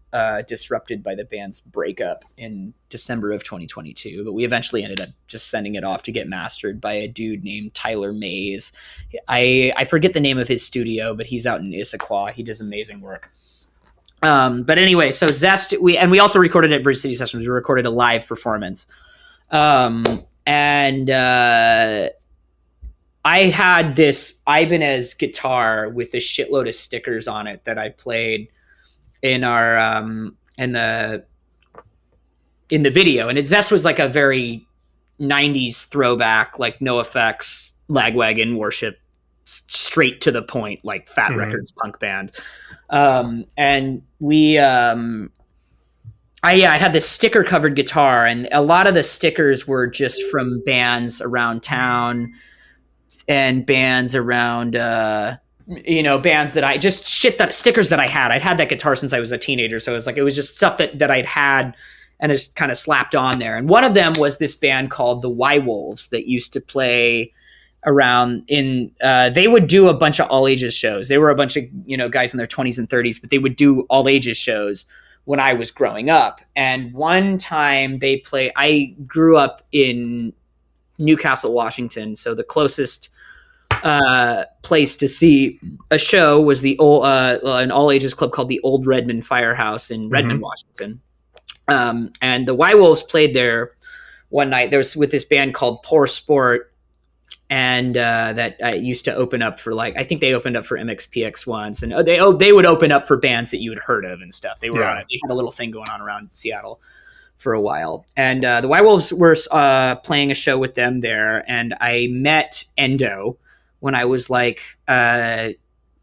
[SPEAKER 1] disrupted by the band's breakup in December of 2022. But we eventually ended up just sending it off to get mastered by a dude named Tyler Mays. I forget the name of his studio, but he's out in Issaquah. He does amazing work. But anyway, so Zest, we also recorded at Bridge City Sessions. We recorded a live performance. And I had this Ibanez guitar with a shitload of stickers on it that I played in our, in the video. And Zest was like a very 90s throwback, like No Effects, Lagwagon Worship, straight to the point, like Fat Records punk band. And we, I had this sticker covered guitar, and a lot of the stickers were just from bands around town and bands around, bands that I just stickers that I had. I'd had that guitar since I was a teenager. So it was just stuff that I'd had and just kind of slapped on there. And one of them was this band called the Y Wolves that used to play around in they would do a bunch of all ages shows. They were a bunch of guys in their 20s and 30s, but they would do all ages shows when I was growing up. And one time I grew up in Newcastle, Washington, so the closest place to see a show was the old an all ages club called the Old Redmond Firehouse in Redmond, Washington. And the Y Wolves played there one night. There was with this band called Poor Sport. And that used to open up for I think they opened up for MXPX once, and they would open up for bands that you had heard of and stuff. They were on it. They had a little thing going on around Seattle for a while, and the Y Wolves were playing a show with them there, and I met Endo when I was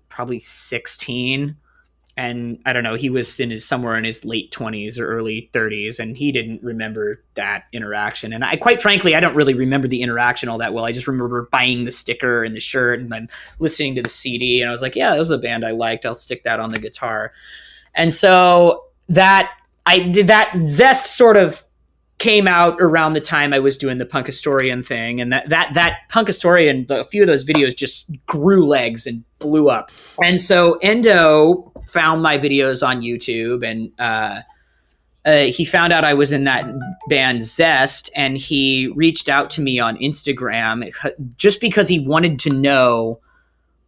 [SPEAKER 1] probably 16. And I don't know, he was somewhere in his late 20s or early 30s, and he didn't remember that interaction. And quite frankly, I don't really remember the interaction all that well. I just remember buying the sticker and the shirt and then listening to the CD. And I was like, yeah, that was a band I liked. I'll stick that on the guitar. And so that Zest sort of came out around the time I was doing the Punk Historian thing, and that Punk Historian, a few of those videos just grew legs and blew up. And so Endo found my videos on YouTube, and he found out I was in that band Zest, and he reached out to me on Instagram just because he wanted to know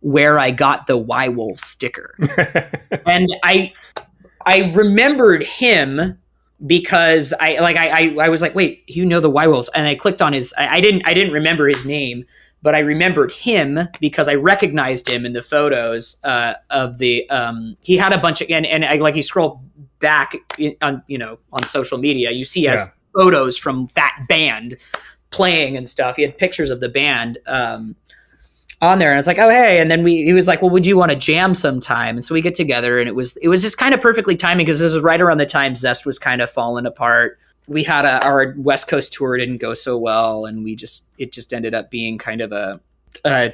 [SPEAKER 1] where I got the Y Wolf sticker. And I remembered him because I was like, wait, the Y Wolves? And I clicked on his, I didn't remember his name, but I remembered him because I recognized him in the photos of the, he had a bunch of, and you scroll back on social media, you see as photos from that band playing and stuff. He had pictures of the band on there, and I was like, oh, hey. And then he was like, well, would you want to jam sometime? And so we get together, and it was just kind of perfectly timing because this was right around the time Zest was kind of falling apart. We had our West Coast tour didn't go so well, and it just ended up being kind of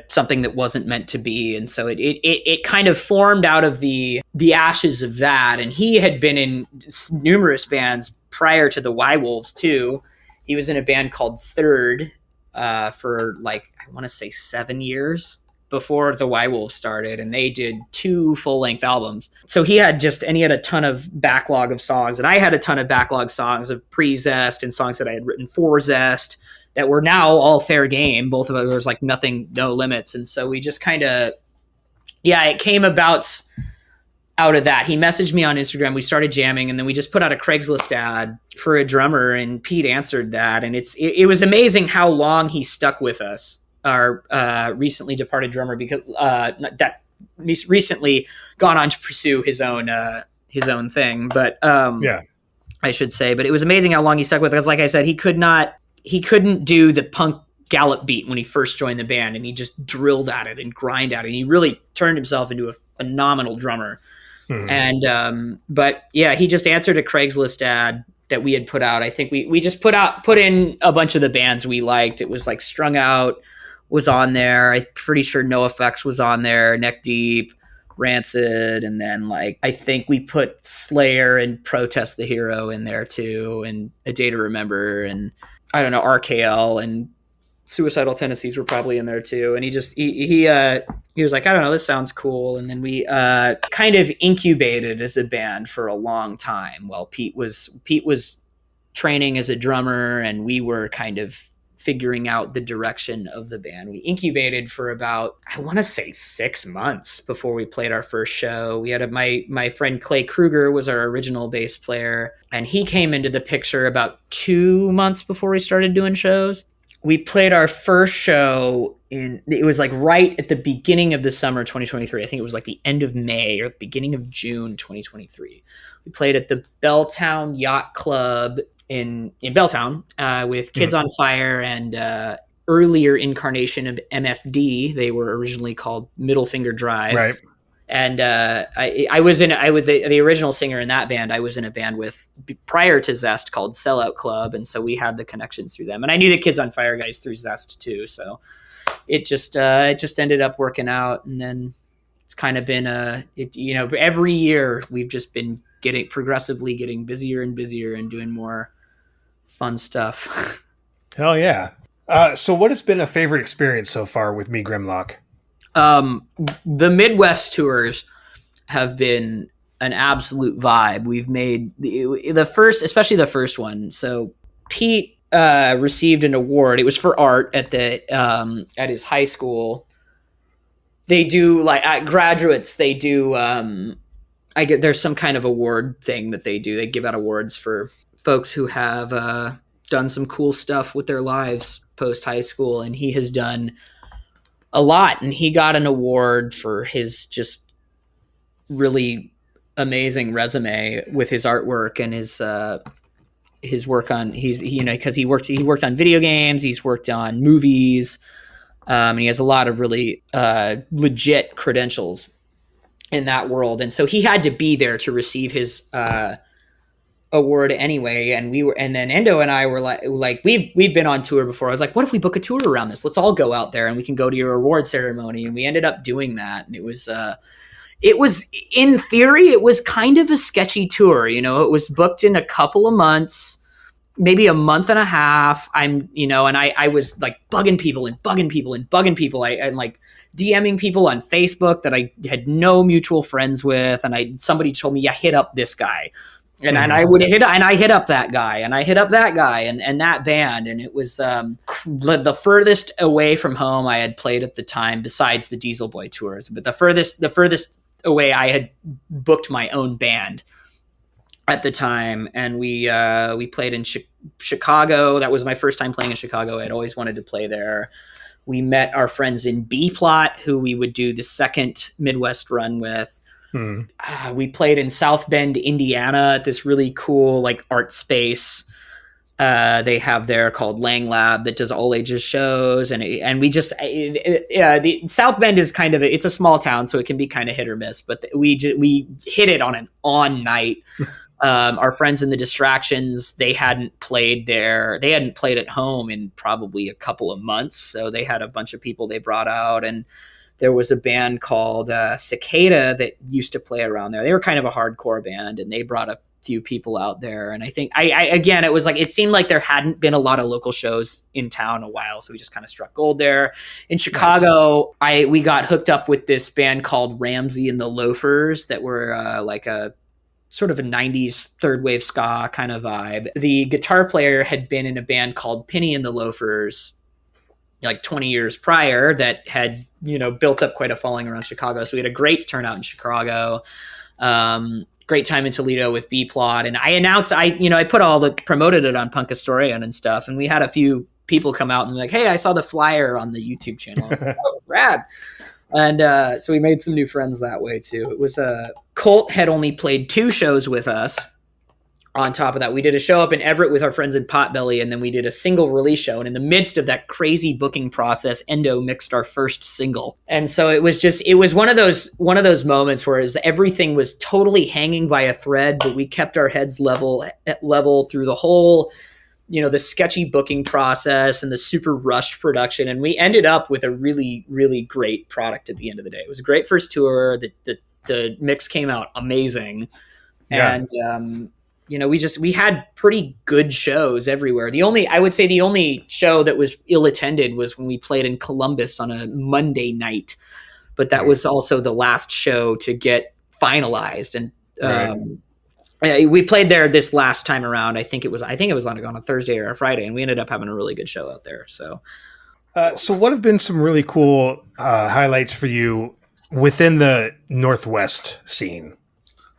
[SPEAKER 1] something that wasn't meant to be. And so it kind of formed out of the ashes of that. And he had been in numerous bands prior to the Y Wolves too. He was in a band called Third for like, I want to say 7 years before the Y Wolves started, and they did 2 full-length albums. So he had a ton of backlog of songs, and I had a ton of backlog songs of pre-Zest and songs that I had written for Zest that were now all fair game. Both of us, there was like nothing, no limits. And so we just kind of, it came about out of that. He messaged me on Instagram. We started jamming, and then we just put out a Craigslist ad for a drummer, and Pete answered that. And it was amazing how long he stuck with us, our recently departed drummer, because that recently gone on to pursue his own thing. But I should say, but it was amazing how long he stuck with us. Like I said, he couldn't do the punk gallop beat when he first joined the band, and he just drilled at it and grind at it. And he really turned himself into a phenomenal drummer. And but yeah, he just answered a Craigslist ad that we had put out. I think we just put in a bunch of the bands we liked. It was like Strung Out was on there. I'm pretty sure NoFX was on there, Neck Deep, Rancid, and then like I think we put Slayer and Protest the Hero in there too, and A Day to Remember, and I don't know, RKL and Suicidal Tendencies were probably in there too. And he was like, I don't know, this sounds cool. And then we kind of incubated as a band for a long time while Pete was training as a drummer, and we were kind of figuring out the direction of the band. We incubated for about, I want to say 6 months before we played our first show. We had my friend Clay Kruger was our original bass player, and he came into the picture about 2 months before we started doing shows. We played our first show it was like right at the beginning of the summer 2023. I think it was like the end of May or beginning of June 2023. We played at the Belltown Yacht Club in Belltown with Kids on Fire and earlier incarnation of MFD. They were originally called Middle Finger Drive. Right. And I was the original singer in that band. I was in a band with prior to Zest called Sellout Club, and so we had the connections through them. And I knew the Kids on Fire guys through Zest too. So it just ended up working out. And then it's kind of been every year we've just been progressively getting busier and busier and doing more fun stuff.
[SPEAKER 3] Hell yeah! So what has been a favorite experience so far with Me Grimlock?
[SPEAKER 1] The Midwest tours have been an absolute vibe. We've made especially the first one. So Pete received an award. It was for art at his high school. They do like at graduates. They do. There's some kind of award thing that they do. They give out awards for folks who have done some cool stuff with their lives post high school, and he has done a lot, and he got an award for his just really amazing resume with his artwork and his work on because he worked on video games, he's worked on movies, and he has a lot of really legit credentials in that world. And so he had to be there to receive his award anyway. And then Endo and I were like we've been on tour before. I was like, what if we book a tour around this? Let's all go out there and we can go to your award ceremony. And we ended up doing that. And it was in theory, it was kind of a sketchy tour. It was booked in a couple of months, maybe a month and a half. And I was like bugging people. I'm like DMing people on Facebook that I had no mutual friends with. And somebody told me, yeah, hit up this guy. And I hit up that guy, and I hit up that guy, and that band, and it was the furthest away from home I had played at the time, besides the Diesel Boy tours. But the furthest away I had booked my own band at the time, and we played in Chicago. That was my first time playing in Chicago. I'd always wanted to play there. We met our friends in B Plot, who we would do the second Midwest run with. We played in South Bend, Indiana, at this really cool like art space they have there called Lang Lab that does all ages shows, and we just the South Bend is kind of it's a small town, so it can be kind of hit or miss. But we hit it on an on night. Our friends in the Distractions, they hadn't played at home in probably a couple of months. So they had a bunch of people they brought out, and there was a band called Cicada that used to play around there. They were kind of a hardcore band, and they brought a few people out there. And I think again, it was like, it seemed like there hadn't been a lot of local shows in town in a while. So we just kind of struck gold there. In Chicago, we got hooked up with this band called Ramsey and the Loafers that were like a sort of a 90s third wave ska kind of vibe. The guitar player had been in a band called Penny and the Loafers like 20 years prior that had, built up quite a following around Chicago. So we had a great turnout in Chicago. Great time in Toledo with B-Plot. And I announced, I promoted it on Punk Historian and stuff. And we had a few people come out and be like, hey, I saw the flyer on the YouTube channel. I was like, oh, rad. And so we made some new friends that way too. It was Colt had only played 2 shows with us. On top of that, we did a show up in Everett with our friends in Potbelly, and then we did a single release show. And in the midst of that crazy booking process, Endo mixed our first single. And so it was one of those moments where everything was totally hanging by a thread, but we kept our heads level through the whole, the sketchy booking process and the super rushed production. And we ended up with a really, really great product at the end of the day. It was a great first tour. The mix came out amazing. Yeah. And, we had pretty good shows everywhere. I would say the only show that was ill attended was when we played in Columbus on a Monday night, but that was also the last show to get finalized. And we played there this last time around. I think it was on a Thursday or a Friday, and we ended up having a really good show out there. So
[SPEAKER 3] what have been some really cool highlights for you within the Northwest scene?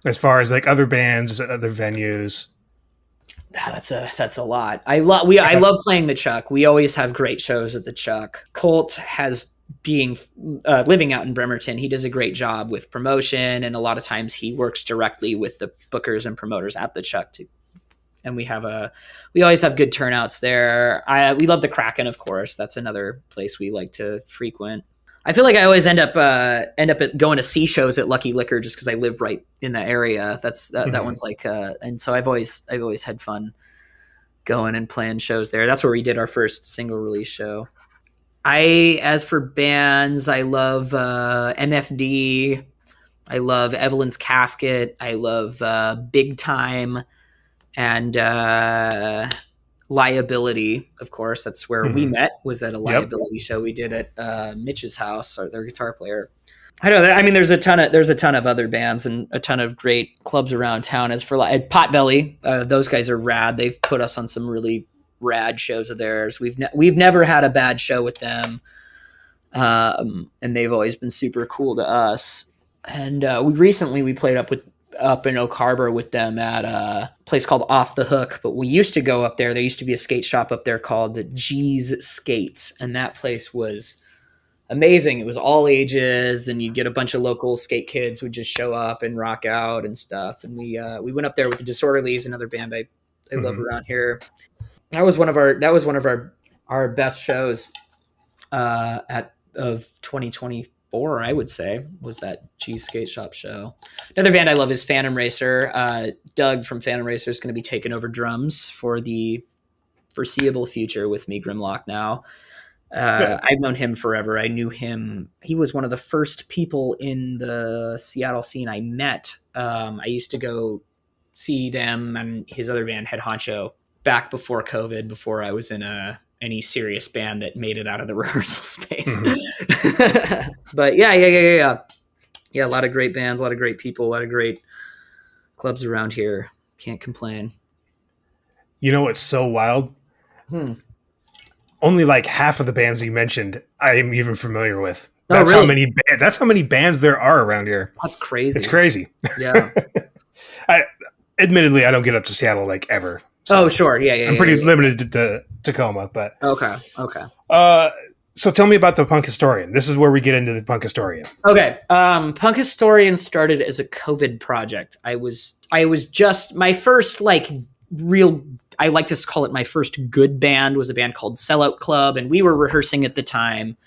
[SPEAKER 3] As far as like other bands, other venues.
[SPEAKER 1] That's a lot. I love playing the Chuck. We always have great shows at the Chuck. Colt living out in Bremerton. He does a great job with promotion, and a lot of times he works directly with the bookers and promoters at the Chuck too. And we always have good turnouts there. We love the Kraken, of course. That's another place we like to frequent. I feel like I always end up going to see shows at Lucky Liquor just because I live right in that area. That one's like, and so I've always had fun going and playing shows there. That's where we did our first single release show. As for bands, I love MFD. I love Evelyn's Casket. I love Big Time, and Liability, of course. That's where we met, was at a Liability show we did at Mitch's house, or their guitar player. I don't know. I mean, there's a ton of other bands and a ton of great clubs around town. As for Potbelly, those guys are rad. They've put us on some really rad shows of theirs. We've never had a bad show with them, and they've always been super cool to us. And we played up in Oak Harbor with them at a place called Off the Hook. But we used to go up there. There used to be a skate shop up there called G's Skates. And that place was amazing. It was all ages, and you'd get a bunch of local skate kids who would just show up and rock out and stuff. And we went up there with the Disorderlies, another band I love around here. That was one of our best shows of 2024, I would say, was that G's Skate Shop show. Another band I love is Phantom Racer. Doug from Phantom Racer is going to be taking over drums for the foreseeable future with Me Grimlock now. I've known him forever. I knew him. He was one of the first people in the Seattle scene I met. I used to go see them and his other band, Head Honcho, back before COVID, before I was in any serious band that made it out of the rehearsal space. But yeah. A lot of great bands, a lot of great people, a lot of great clubs around here. Can't complain.
[SPEAKER 3] You know what's so wild? Only like half of the bands you mentioned I am even familiar with. That's really? That's how many bands there are around here.
[SPEAKER 1] That's crazy.
[SPEAKER 3] It's crazy.
[SPEAKER 1] Yeah.
[SPEAKER 3] Admittedly, I don't get up to Seattle like ever. So
[SPEAKER 1] sure. Yeah.
[SPEAKER 3] I'm pretty limited to Tacoma, but
[SPEAKER 1] okay.
[SPEAKER 3] So tell me about the Punk Historian. This is where we get into the Punk Historian.
[SPEAKER 1] Okay. Punk Historian started as a COVID project. I was just my first I like to call it my first good band, was a band called Sellout Club, and we were rehearsing at the time.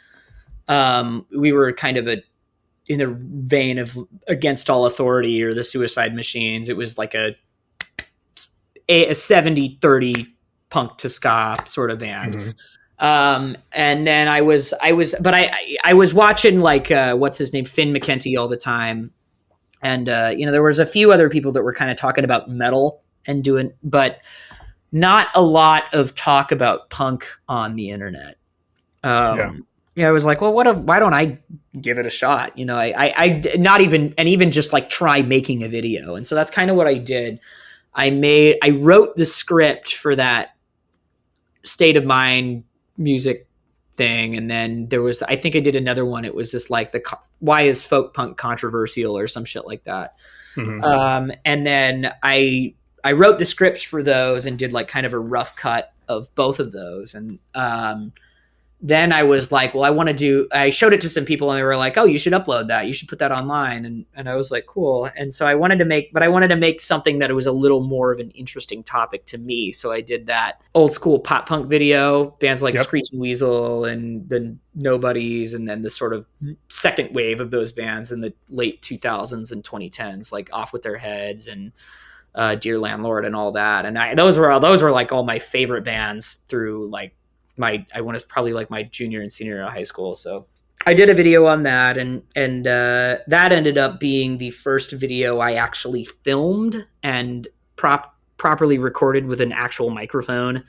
[SPEAKER 1] We were kind of in the vein of Against All Authority or the Suicide Machines. It was like a a 70-30 punk to ska sort of band. And then I was watching like what's his name, Finn McKenty, all the time, and there was a few other people that were kind of talking about metal and doing, but not a lot of talk about punk on the internet. I was like, well, why don't I give it a shot? I not even, and even just like try making a video. And so that's kind of what I did. I wrote the script for that State of Mind music thing. And then there was, I think I did another one. It was just like why is folk punk controversial or some shit like that. And then I wrote the scripts for those and did like kind of a rough cut of both of those. And then I was like, well, I showed it to some people and they were like, oh, you should upload that. You should put that online. And I was like, cool. And so I wanted to make something that was a little more of an interesting topic to me. So I did that old school pop punk video, bands like Screeching Weasel and the Nobodies. And then the sort of second wave of those bands in the late 2000s and 2010s, like Off With Their Heads and Dear Landlord and all that. And those were like all my favorite bands through like probably like my junior and senior year of high school. So I did a video on that, and that ended up being the first video I actually filmed and properly recorded with an actual microphone.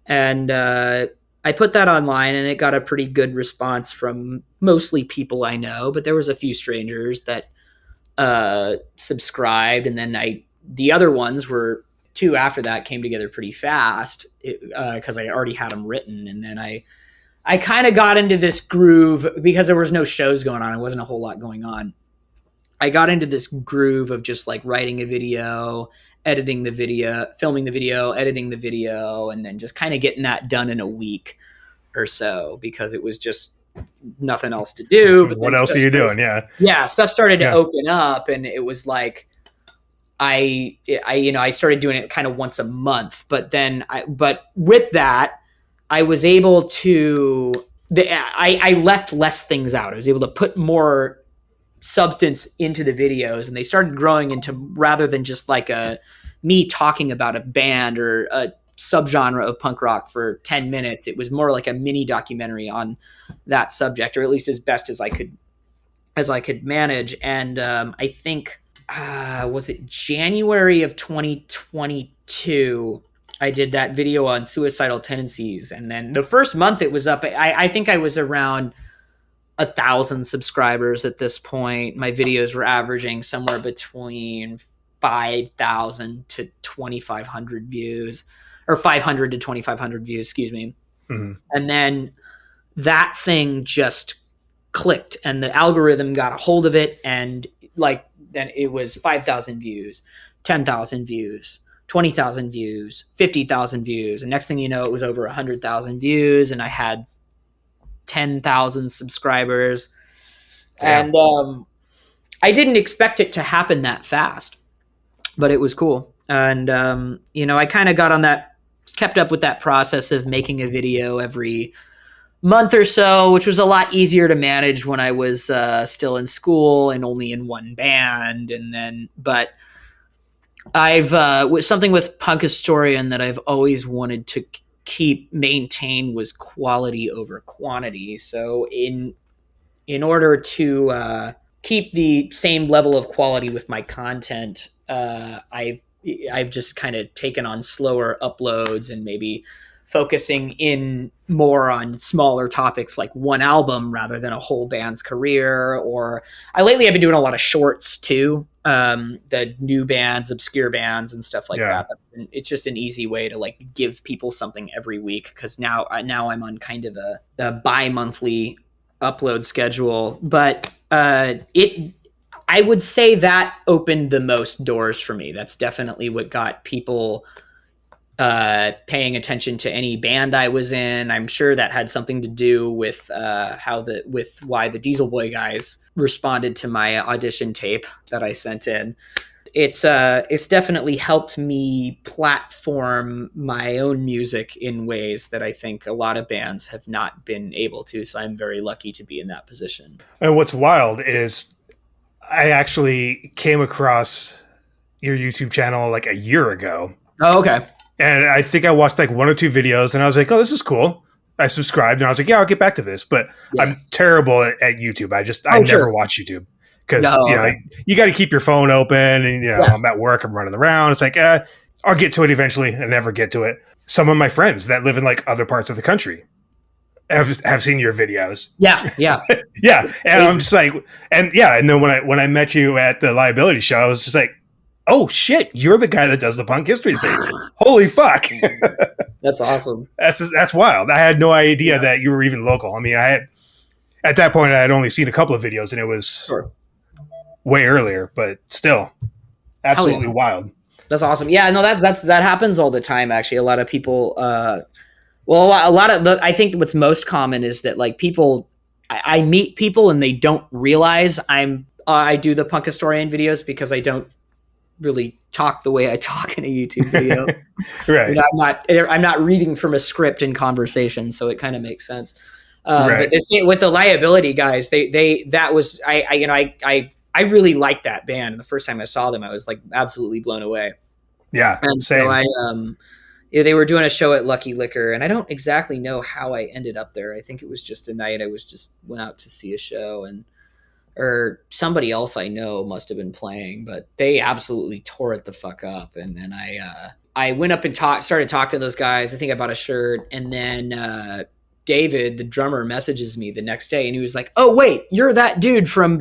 [SPEAKER 1] And I put that online, and it got a pretty good response from mostly people I know, but there was a few strangers that subscribed, and then the other ones were two after that came together pretty fast because I already had them written. And then I kind of got into this groove because there was no shows going on. It wasn't a whole lot going on. I got into this groove of just like writing a video, editing the video, filming the video, editing the video, and then just kind of getting that done in a week or so because it was just nothing else to do. But
[SPEAKER 3] what else are you doing?
[SPEAKER 1] Yeah. Stuff started to open up, and it was like, I started doing it kind of once a month, but with that, I was able to, I left less things out. I was able to put more substance into the videos, and they started growing into, rather than just like me talking about a band or a subgenre of punk rock for 10 minutes, it was more like a mini documentary on that subject, or at least as best as I could manage. And I think, was it January of 2022? I did that video on suicidal tendencies. And then the first month it was up, I think I was around 1,000 subscribers at this point. My videos were averaging somewhere between 5,000 to 2,500 views, or 500 to 2,500 views, excuse me. And then that thing just clicked, and the algorithm got a hold of it, and like, then it was 5,000 views, 10,000 views, 20,000 views, 50,000 views. And next thing you know, it was over 100,000 views, and I had 10,000 subscribers. Damn. And I didn't expect it to happen that fast, but it was cool. And, I kind of got on that, kept up with that process of making a video every month or so, which was a lot easier to manage when I was still in school and only in one band. But I've something with Punk Historian that I've always wanted to maintain was quality over quantity. So in order to keep the same level of quality with my content, I've just kind of taken on slower uploads and maybe focusing in more on smaller topics like one album rather than a whole band's career. Or lately I've been doing a lot of shorts too, the new bands, obscure bands and stuff like that. It's just an easy way to like give people something every week, because now I'm on kind of a bi-monthly upload schedule. But I would say that opened the most doors for me. That's definitely what got people paying attention to any band I was in. I'm sure that had something to do with why the Diesel Boy guys responded to my audition tape that I sent in. It's definitely helped me platform my own music in ways that I think a lot of bands have not been able to. So I'm very lucky to be in that position.
[SPEAKER 3] And what's wild is I actually came across your YouTube channel like a year ago.
[SPEAKER 1] Oh, okay.
[SPEAKER 3] And I think I watched like 1 or 2 videos, and I was like, "Oh, this is cool." I subscribed, and I was like, "Yeah, I'll get back to this." But
[SPEAKER 1] Yeah.
[SPEAKER 3] I'm terrible at YouTube. I
[SPEAKER 1] Oh,
[SPEAKER 3] never
[SPEAKER 1] sure.
[SPEAKER 3] watch YouTube because
[SPEAKER 1] No,
[SPEAKER 3] you know
[SPEAKER 1] okay.
[SPEAKER 3] you got to keep your phone open, and
[SPEAKER 1] Yeah.
[SPEAKER 3] I'm at work, I'm running around. It's like, I'll get to it eventually. I never get to it. Some of my friends that live in like other parts of the country have seen your videos.
[SPEAKER 1] Yeah.
[SPEAKER 3] Yeah, and I'm just like, and then when I met you at the liability show, I was just like, oh shit, you're the guy that does the punk history thing. Holy fuck.
[SPEAKER 1] That's awesome.
[SPEAKER 3] That's wild. I had no idea that you were even local. I mean, at that point I had only seen a couple of videos, and it was way earlier, but still absolutely wild.
[SPEAKER 1] That's awesome. Yeah, no, that happens all the time. Actually, a lot of people, well, a lot of I think what's most common is that like people, I meet people and they don't realize I do the punk historian videos because I don't really talk the way I talk in a YouTube video.
[SPEAKER 3] Right.
[SPEAKER 1] You know, I'm not reading from a script in conversation, so it kind of makes sense.
[SPEAKER 3] Right.
[SPEAKER 1] But with the liability guys, that was I really liked that band. The first time I saw them, I was like absolutely blown away.
[SPEAKER 3] Yeah,
[SPEAKER 1] and
[SPEAKER 3] same.
[SPEAKER 1] So they were doing a show at Lucky Liquor, and I don't exactly know how I ended up there. I think it was just a night I went out to see a show, or somebody else I know must have been playing, but they absolutely tore it the fuck up. And then I went up and started talking to those guys. I think I bought a shirt, and then David, the drummer, messages me the next day, and he was like, "Oh wait, you're that dude from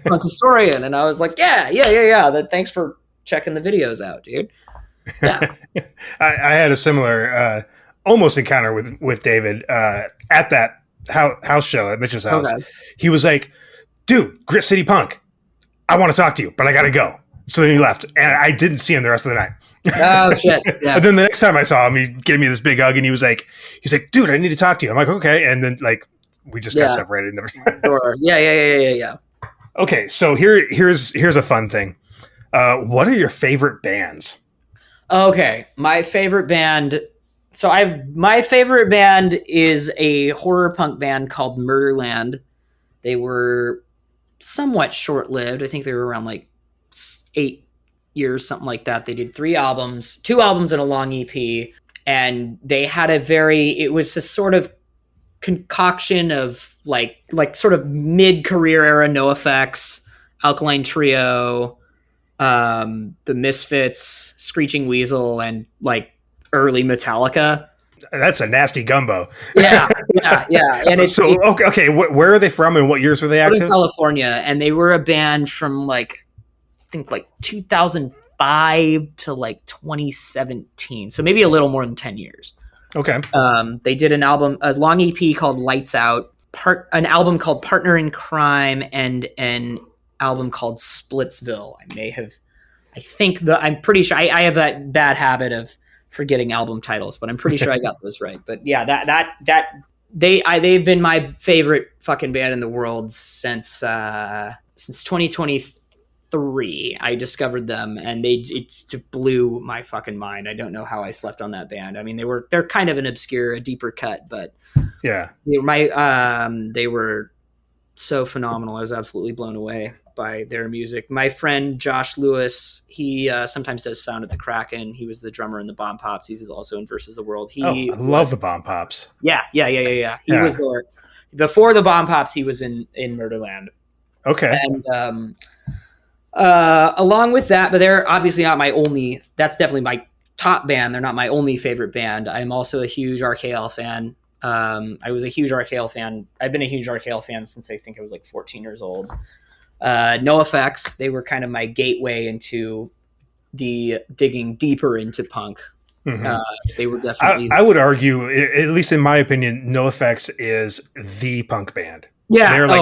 [SPEAKER 1] Punk Historian." And I was like, yeah. Thanks for checking the videos out, dude. Yeah.
[SPEAKER 3] I had a similar almost encounter with David at that house show at Mitch's house. Okay. He was like, "Dude, Grit City Punk, I want to talk to you, but I gotta go." So then he left, and I didn't see him the rest of the night.
[SPEAKER 1] Oh shit! Yeah.
[SPEAKER 3] And then the next time I saw him, he gave me this big hug, and he's like, "Dude, I need to talk to you." I'm like, "Okay," and then like we just got separated.
[SPEAKER 1] Sure. Yeah.
[SPEAKER 3] Okay, so here's a fun thing. What are your favorite bands?
[SPEAKER 1] Okay, my favorite band. So my favorite band is a horror punk band called Murderland. They were somewhat short-lived. I think they were around like 8 years, something like that. They did 2 albums and a long EP, and they had it was a sort of concoction of like sort of mid-career era NoFX, Alkaline Trio, the Misfits, Screeching Weasel, and like early Metallica.
[SPEAKER 3] That's a nasty gumbo.
[SPEAKER 1] Yeah. And it's
[SPEAKER 3] so okay. Where are they from, and what years were they active?
[SPEAKER 1] In California, and they were a band from I think 2005 to like 2017. So maybe a little more than 10 years.
[SPEAKER 3] Okay.
[SPEAKER 1] They did a long EP called Lights Out, an album called Partner in Crime, and an album called Splitsville. I'm pretty sure I have that bad habit of forgetting album titles, but I'm pretty sure I got those right. But yeah, they've been my favorite fucking band in the world since 2023. I discovered them, and it blew my fucking mind. I don't know how I slept on that band. I mean, they're kind of an obscure, a deeper cut, but
[SPEAKER 3] yeah,
[SPEAKER 1] they were so phenomenal. I was absolutely blown away by their music. My friend Josh Lewis, he sometimes does sound at the Kraken. He was the drummer in the Bomb Pops. He's also in Versus the World.
[SPEAKER 3] I love the Bomb Pops.
[SPEAKER 1] Yeah. He was there before the Bomb Pops. He was in Murderland.
[SPEAKER 3] Okay.
[SPEAKER 1] And along with that, but they're obviously not my only. That's definitely my top band. They're not my only favorite band. I'm also a huge RKL fan. I was a huge RKL fan. I've been a huge RKL fan since I think I was like 14 years old. NoFX, they were kind of my gateway into digging deeper into punk. Mm-hmm. They were definitely.
[SPEAKER 3] I would argue, at least in my opinion, NoFX is the punk band.
[SPEAKER 1] Yeah,
[SPEAKER 3] they're like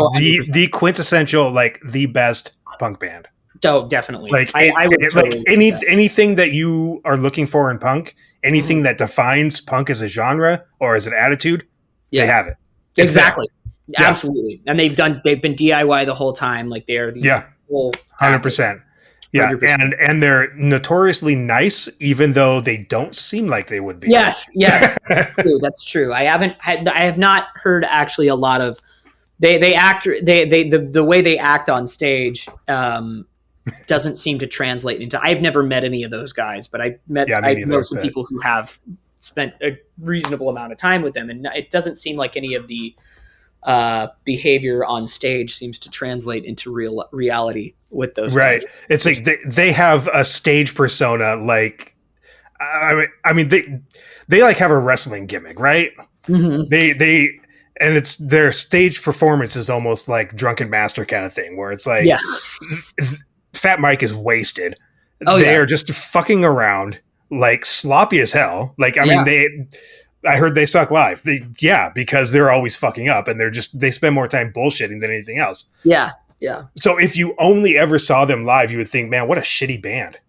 [SPEAKER 3] the quintessential, like the best punk band.
[SPEAKER 1] Oh, definitely.
[SPEAKER 3] Like I would totally anything that you are looking for in punk, anything that defines punk as a genre or as an attitude, they have it. It's
[SPEAKER 1] exactly. Yeah. Absolutely. And they've been DIY the whole time. Like they're
[SPEAKER 3] 100%. Yeah. 100%. And they're notoriously nice, even though they don't seem like they would be.
[SPEAKER 1] Yes. That's true. I have not heard actually a lot of, the way they act on stage, doesn't seem to translate into. I've never met any of those guys, but I
[SPEAKER 3] me
[SPEAKER 1] know
[SPEAKER 3] neither,
[SPEAKER 1] some
[SPEAKER 3] but-
[SPEAKER 1] people who have spent a reasonable amount of time with them, and it doesn't seem like any of the behavior on stage seems to translate into reality with those
[SPEAKER 3] Right.
[SPEAKER 1] guys.
[SPEAKER 3] It's like they have a stage persona. Like, I mean, they like have a wrestling gimmick, right?
[SPEAKER 1] Mm-hmm.
[SPEAKER 3] And it's their stage performance is almost like Drunken Master kind of thing, where it's like,
[SPEAKER 1] Yeah.
[SPEAKER 3] Fat Mike is wasted.
[SPEAKER 1] Oh,
[SPEAKER 3] They
[SPEAKER 1] yeah.
[SPEAKER 3] are just fucking around, like sloppy as hell. Like, I
[SPEAKER 1] Yeah.
[SPEAKER 3] mean, I heard they suck live. Because they're always fucking up, and they spend more time bullshitting than anything else.
[SPEAKER 1] Yeah. Yeah.
[SPEAKER 3] So if you only ever saw them live, you would think, man, what a shitty band.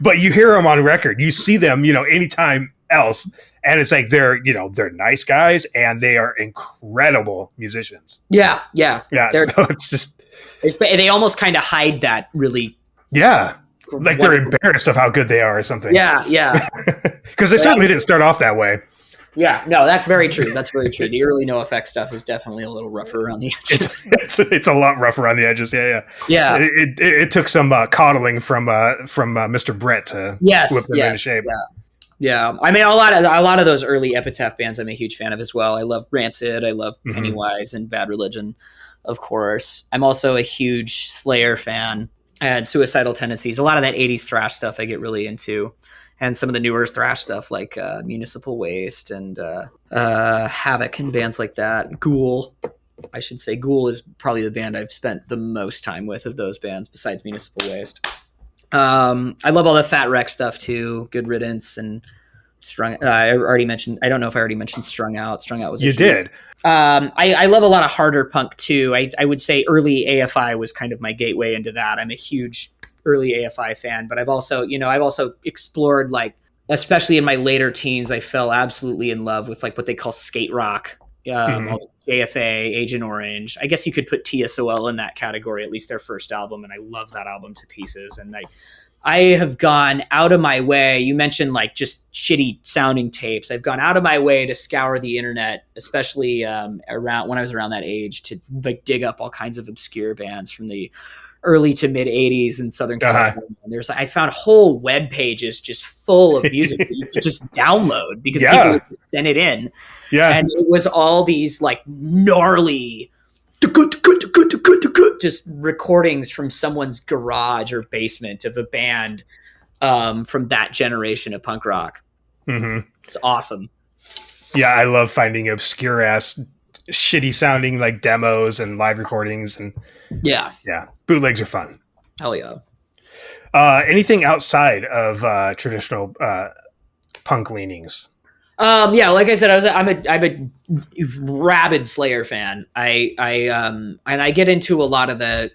[SPEAKER 3] But you hear them on record, you see them, anytime else, and it's like they're nice guys and they are incredible musicians.
[SPEAKER 1] Yeah. Yeah.
[SPEAKER 3] Yeah, so it's just
[SPEAKER 1] They almost kind of hide that really.
[SPEAKER 3] like they're embarrassed of how good they are or something.
[SPEAKER 1] Yeah. Yeah.
[SPEAKER 3] Because they certainly didn't start off that way.
[SPEAKER 1] Yeah, no, that's very true. That's very true. The early NoFX stuff was definitely a little rougher around the edges.
[SPEAKER 3] It's a lot rougher around the edges. Yeah. It took some coddling from Mr. Brett to whip them into shape.
[SPEAKER 1] Yeah. I mean, a lot of those early Epitaph bands I'm a huge fan of as well. I love Rancid. I love Pennywise and Bad Religion, of course. I'm also a huge Slayer fan. I had Suicidal Tendencies. A lot of that 80s thrash stuff I get really into. And some of the newer thrash stuff like Municipal Waste and Havoc and bands like that. Ghoul, I should say. Ghoul is probably the band I've spent the most time with of those bands besides Municipal Waste. I love all the Fat Wreck stuff too. Good Riddance and Strung. I already mentioned. I don't know if I already mentioned Strung Out. Strung Out was
[SPEAKER 3] you did.
[SPEAKER 1] I love a lot of harder punk too. I would say early AFI was kind of my gateway into that. I'm a huge early AFI fan, but I've also explored, like, especially in my later teens, I fell absolutely in love with like what they call skate rock. JFA, Agent Orange. I guess you could put TSOL in that category, at least their first album, and I love that album to pieces. And I have gone out of my way. You mentioned like just shitty sounding tapes. I've gone out of my way to scour the internet, especially around when I was around that age, to like dig up all kinds of obscure bands from the early to mid 80s in Southern California. And I found whole web pages just full of music that you could just download because people would just send it in. Yeah. And it was all these like gnarly just recordings from someone's garage or basement of a band from that generation of punk rock. Mm-hmm. It's awesome.
[SPEAKER 3] Yeah, I love finding obscure ass shitty sounding like demos and live recordings, and yeah, bootlegs are fun.
[SPEAKER 1] Hell yeah.
[SPEAKER 3] Anything outside of traditional punk leanings?
[SPEAKER 1] Yeah, like I said, I'm a rabid Slayer fan. I get into a lot of the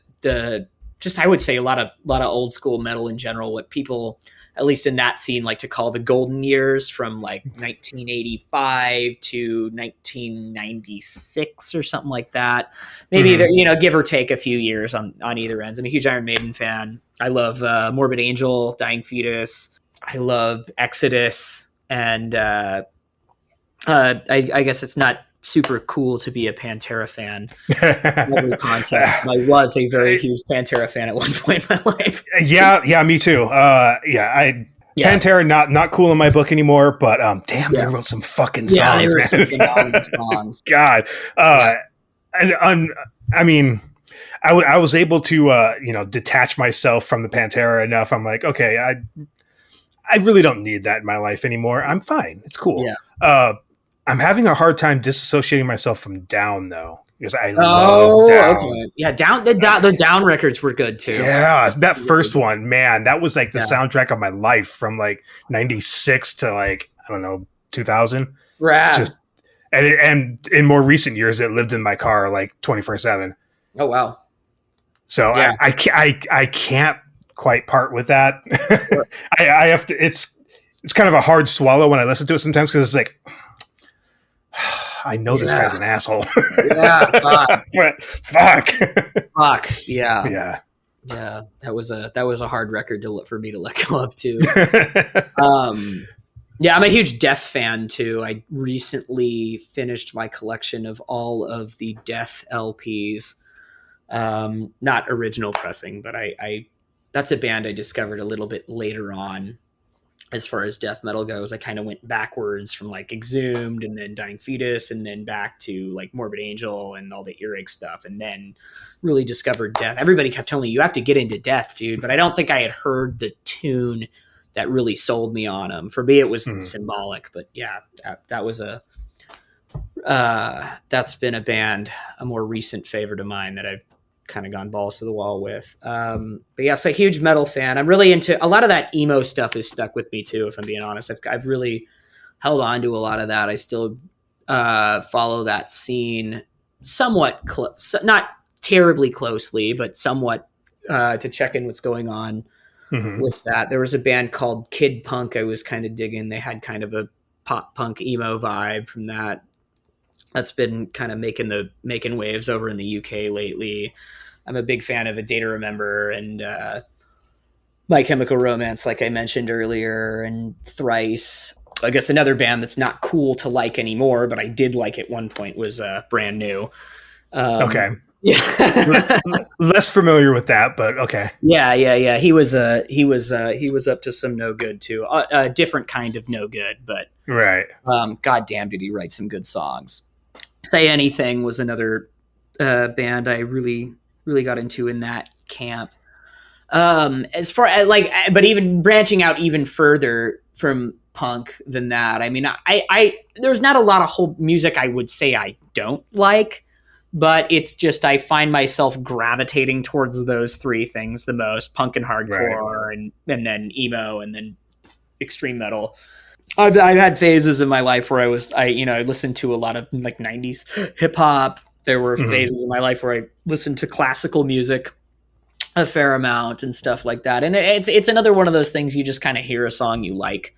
[SPEAKER 1] just, I would say a lot of old school metal in general, what people, at least in that scene, like to call the golden years, from like 1985 to 1996 or something like that. Maybe give or take a few years on either ends. I'm a huge Iron Maiden fan. I love Morbid Angel, Dying Fetus. I love Exodus, and I guess it's not super cool to be a Pantera fan. Every context. I was a very huge Pantera fan at one point in my life.
[SPEAKER 3] Yeah, me too. Pantera not cool in my book anymore, but damn, they wrote some fucking songs.
[SPEAKER 1] Yeah, they wrote
[SPEAKER 3] man.
[SPEAKER 1] some phenomenal songs.
[SPEAKER 3] God, I was able to detach myself from the Pantera enough. I'm like, okay, I really don't need that in my life anymore. I'm fine. It's cool.
[SPEAKER 1] Yeah.
[SPEAKER 3] I'm having a hard time disassociating myself from Down though, because I love Down.
[SPEAKER 1] Okay. Yeah, the Down records were good too.
[SPEAKER 3] Yeah, that first one, man, that was like the soundtrack of my life from like 96 to like, I don't know, 2000.
[SPEAKER 1] Rad.
[SPEAKER 3] Just and in more recent years, it lived in my car like 24/7.
[SPEAKER 1] Oh wow.
[SPEAKER 3] So yeah. I can't quite part with that. Sure. I have to. It's kind of a hard swallow when I listen to it sometimes, because it's like, I know this guy's an asshole.
[SPEAKER 1] Yeah, fuck.
[SPEAKER 3] But fuck.
[SPEAKER 1] Yeah. That was a hard record for me to let go of too. Yeah, I'm a huge Death fan too. I recently finished my collection of all of the Death LPs. Not original pressing, but I that's a band I discovered a little bit later on. As far as death metal goes, I kind of went backwards from like Exhumed and then Dying Fetus and then back to like Morbid Angel and all the earache stuff, and then really discovered death. Everybody kept telling me you have to get into death, dude, but I don't think I had heard the tune that really sold me on them. For me, it was Symbolic, but yeah, that was that's been a band, a more recent favorite of mine that I've kind of gone balls to the wall with. But yeah, so huge metal fan. I'm really into a lot of that emo stuff is stuck with me too, if I'm being honest. I've really held on to a lot of that. I still follow that scene somewhat not terribly closely, but somewhat to check in what's going on with that. There was a band called Kid Punk I was kind of digging. They had kind of a pop punk emo vibe from that. That's been kind of making waves over in the UK lately. I'm a big fan of A Day to Remember and My Chemical Romance, like I mentioned earlier, and Thrice. I guess another band that's not cool to like anymore, but I did like at one point was Brand New.
[SPEAKER 3] Okay.
[SPEAKER 1] Yeah.
[SPEAKER 3] Less familiar with that, but okay.
[SPEAKER 1] Yeah. He was up to some no good too. A different kind of no good, but
[SPEAKER 3] right.
[SPEAKER 1] God damn, did he write some good songs. Say Anything was another band I really got into in that camp. As far as but even branching out even further from punk than that, I mean, I there's not a lot of whole music I would say I don't like, but it's just I find myself gravitating towards those three things the most: punk and hardcore, right, and then emo, and then extreme metal. I've had phases in my life where I listened to a lot of like 90s hip hop. There were phases in my life where I listened to classical music a fair amount and stuff like that. And it's another one of those things you just kind of hear a song you like.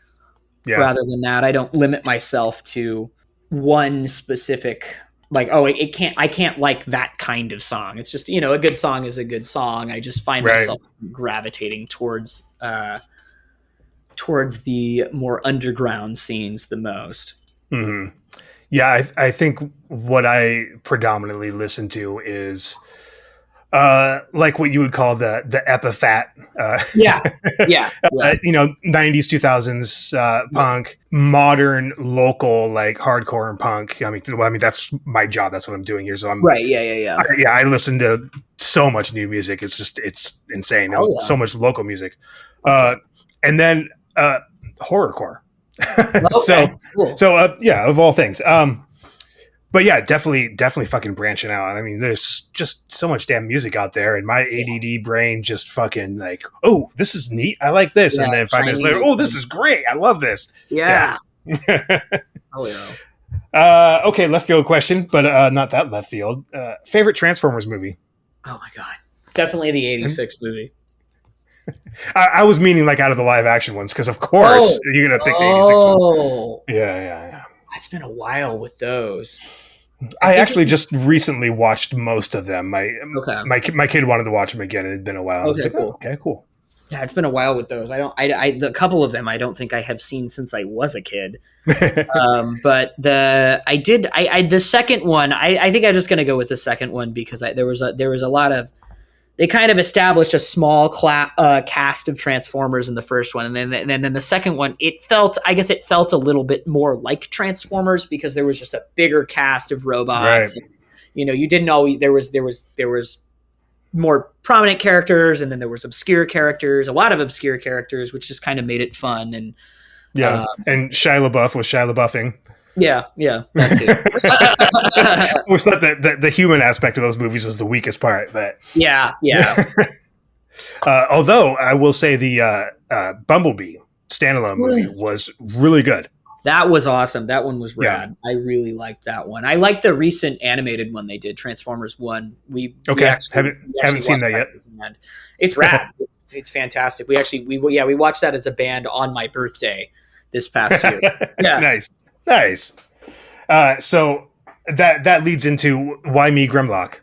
[SPEAKER 1] Yeah. Rather than that, I don't limit myself to one specific I can't like that kind of song. It's just, a good song is a good song. I just find myself gravitating towards the more underground scenes the most.
[SPEAKER 3] Mm-hmm. Yeah, I think what I predominantly listen to is like what you would call the epiphat.
[SPEAKER 1] Yeah.
[SPEAKER 3] 90s, 2000s punk, modern, local, like hardcore and punk. I mean, that's my job. That's what I'm doing here. So I'm
[SPEAKER 1] right. Yeah.
[SPEAKER 3] I listen to so much new music. It's insane. So much local music. And then horrorcore.
[SPEAKER 1] Okay, cool.
[SPEAKER 3] Of all things. But yeah, definitely fucking branching out. I mean, there's just so much damn music out there, and my ADD brain just fucking like, oh, this is neat. I like this, and then 5 minutes later, oh, this is great. I love this.
[SPEAKER 1] Yeah.
[SPEAKER 3] Okay, left field question, but not that left field. Favorite Transformers movie?
[SPEAKER 1] Oh my god, definitely the '86 movie.
[SPEAKER 3] I was meaning like out of the live action ones, because of course you're gonna pick the '86 one. Yeah.
[SPEAKER 1] It's been a while with those.
[SPEAKER 3] I actually just recently watched most of them. My kid wanted to watch them again. It had been a while.
[SPEAKER 1] Okay, cool.
[SPEAKER 3] Okay, cool.
[SPEAKER 1] Yeah, it's been a while with those. The couple of them I don't think I have seen since I was a kid. But the second one, I think I'm just going to go with the second one because there was a lot of, they kind of established a small cast of Transformers in the first one. And then the second one, it felt a little bit more like Transformers because there was just a bigger cast of robots.
[SPEAKER 3] Right.
[SPEAKER 1] And, you didn't always, there was more prominent characters, and then there was a lot of obscure characters, which just kind of made it fun. And
[SPEAKER 3] and Shia LaBeouf was Shia LaBeoufing.
[SPEAKER 1] Yeah, that's it.
[SPEAKER 3] I always thought that the human aspect of those movies was the weakest part, but
[SPEAKER 1] yeah.
[SPEAKER 3] Although I will say the Bumblebee standalone movie was really good.
[SPEAKER 1] That was awesome. That one was rad. Yeah. I really liked that one. I liked the recent animated one they did, Transformers 1. We
[SPEAKER 3] haven't seen that yet.
[SPEAKER 1] It's rad. It's fantastic. We watched that as a band on my birthday this past year. Yeah.
[SPEAKER 3] Nice. So that leads into why Me Grimlock?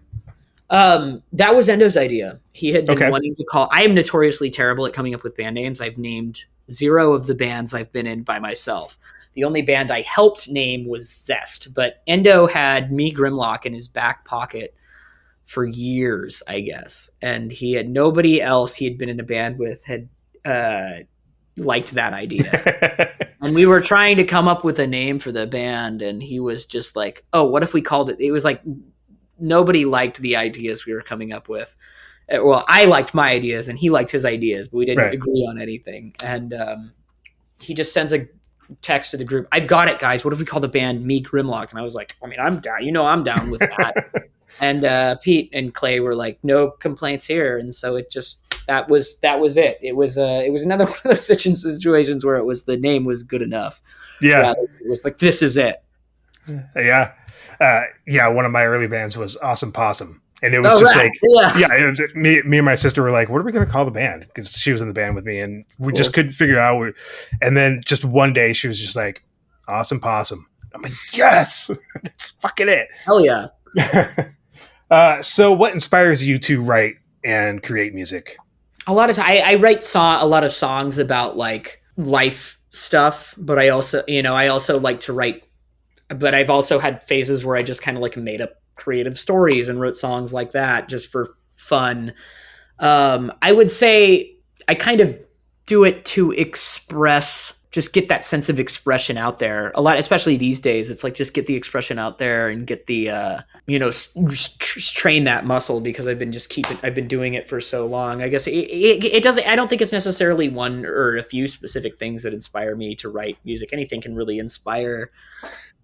[SPEAKER 1] That was Endo's idea. He had been wanting to call. I am notoriously terrible at coming up with band names. I've named 0 of the bands I've been in by myself. The only band I helped name was Zest, but Endo had Me Grimlock in his back pocket for years, I guess. And he had nobody else he had been in a band with had liked that idea. And we were trying to come up with a name for the band, and he was just like, oh, what if we called it? It was like nobody liked the ideas we were coming up with. Well, I liked my ideas and he liked his ideas, but we didn't agree on anything. And he just sends a text to the group. I've got it, guys. What if we call the band Me Grimlock? And I was like, I mean, I'm down. You know, I'm down with that. And Pete and Clay were like, no complaints here. And so it just, that was it. It was another one of those situations where it was, the name was good enough.
[SPEAKER 3] Yeah.
[SPEAKER 1] It was like, this is it.
[SPEAKER 3] Yeah. One of my early bands was Awesome Possum. And it was me and my sister were like, what are we going to call the band? Because she was in the band with me and we just couldn't figure it out. And then just one day she was just like, Awesome Possum. I'm like, yes, that's fucking it.
[SPEAKER 1] Hell yeah.
[SPEAKER 3] So what inspires you to write and create music?
[SPEAKER 1] A lot of I write a lot of songs about like life stuff, but I also like to write, but I've also had phases where I just kind of like made up creative stories and wrote songs like that just for fun. I would say I kind of do it to just get that sense of expression out there a lot, especially these days. It's like, just get the expression out there and get the, train that muscle, because I've been doing it for so long. I guess it doesn't, I don't think it's necessarily one or a few specific things that inspire me to write music. Anything can really inspire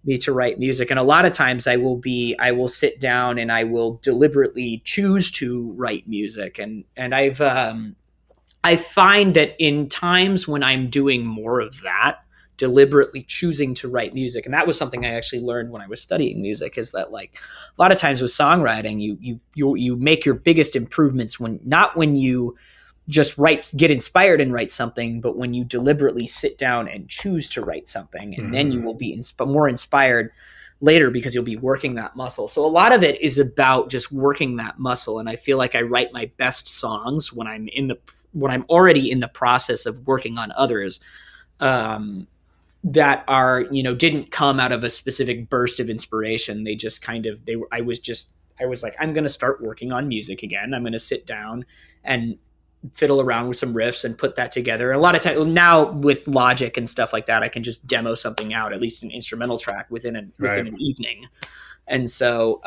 [SPEAKER 1] me to write music. And a lot of times I will sit down and I will deliberately choose to write music. And I find that in times when I'm doing more of that, deliberately choosing to write music, and that was something I actually learned when I was studying music, is that like a lot of times with songwriting, you make your biggest improvements when you just get inspired and write something, but when you deliberately sit down and choose to write something, and then you will be more inspired later because you'll be working that muscle. So a lot of it is about just working that muscle. And I feel like I write my best songs when I'm already in the process of working on others, that are, didn't come out of a specific burst of inspiration. They just I was like, I'm going to start working on music again. I'm going to sit down and fiddle around with some riffs and put that together. A lot of times now with Logic and stuff like that, I can just demo something out, at least an instrumental track within an evening. And so,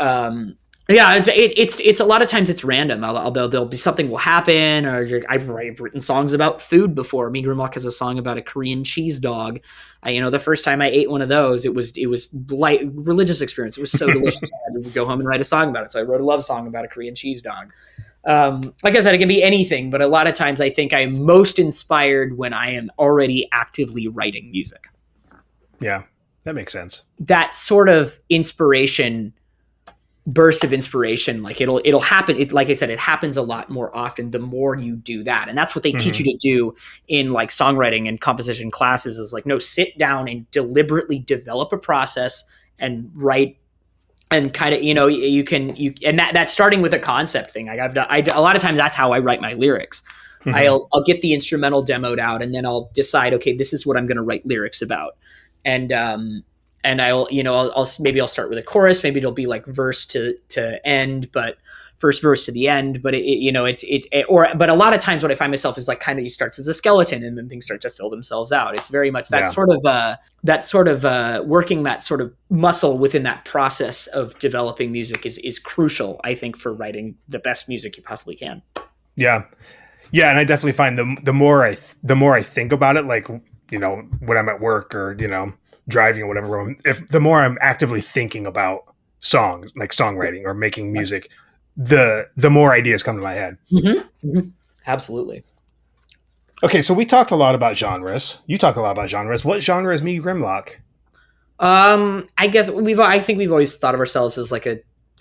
[SPEAKER 1] it's a lot of times it's random. There'll be something will happen, or I've written songs about food before. Me Grimlock has a song about a Korean cheese dog. The first time I ate one of those, it was like religious experience. It was so delicious. I had to go home and write a song about it. So I wrote a love song about a Korean cheese dog. Like I said, it can be anything, but a lot of times I think I'm most inspired when I am already actively writing music.
[SPEAKER 3] Yeah, that makes sense.
[SPEAKER 1] That sort of burst of inspiration, like it'll happen. Like I said, it happens a lot more often the more you do that. And that's what they teach you to do in like songwriting and composition classes, is like, no, sit down and deliberately develop a process and write. And kind of, and that's starting with a concept thing. Like a lot of times that's how I write my lyrics. I'll get the instrumental demoed out, and then I'll decide, okay, this is what I'm going to write lyrics about. And I'll maybe I'll start with a chorus. Maybe it'll be like verse to end, but first verse to the end. But but a lot of times what I find myself is like kind of starts as a skeleton, and then things start to fill themselves out. It's very much that sort of working that sort of muscle within that process of developing music is crucial, I think, for writing the best music you possibly can.
[SPEAKER 3] Yeah. Yeah. And I definitely find the more I think about it, like, when I'm at work or, driving or whatever, the more I'm actively thinking about songs, like songwriting or making music, the more ideas come to my head.
[SPEAKER 1] Absolutely.
[SPEAKER 3] Okay, so we talked a lot about genres. You talk a lot about genres. What genre is Me Grimlock?
[SPEAKER 1] I guess I think we've always thought of ourselves as like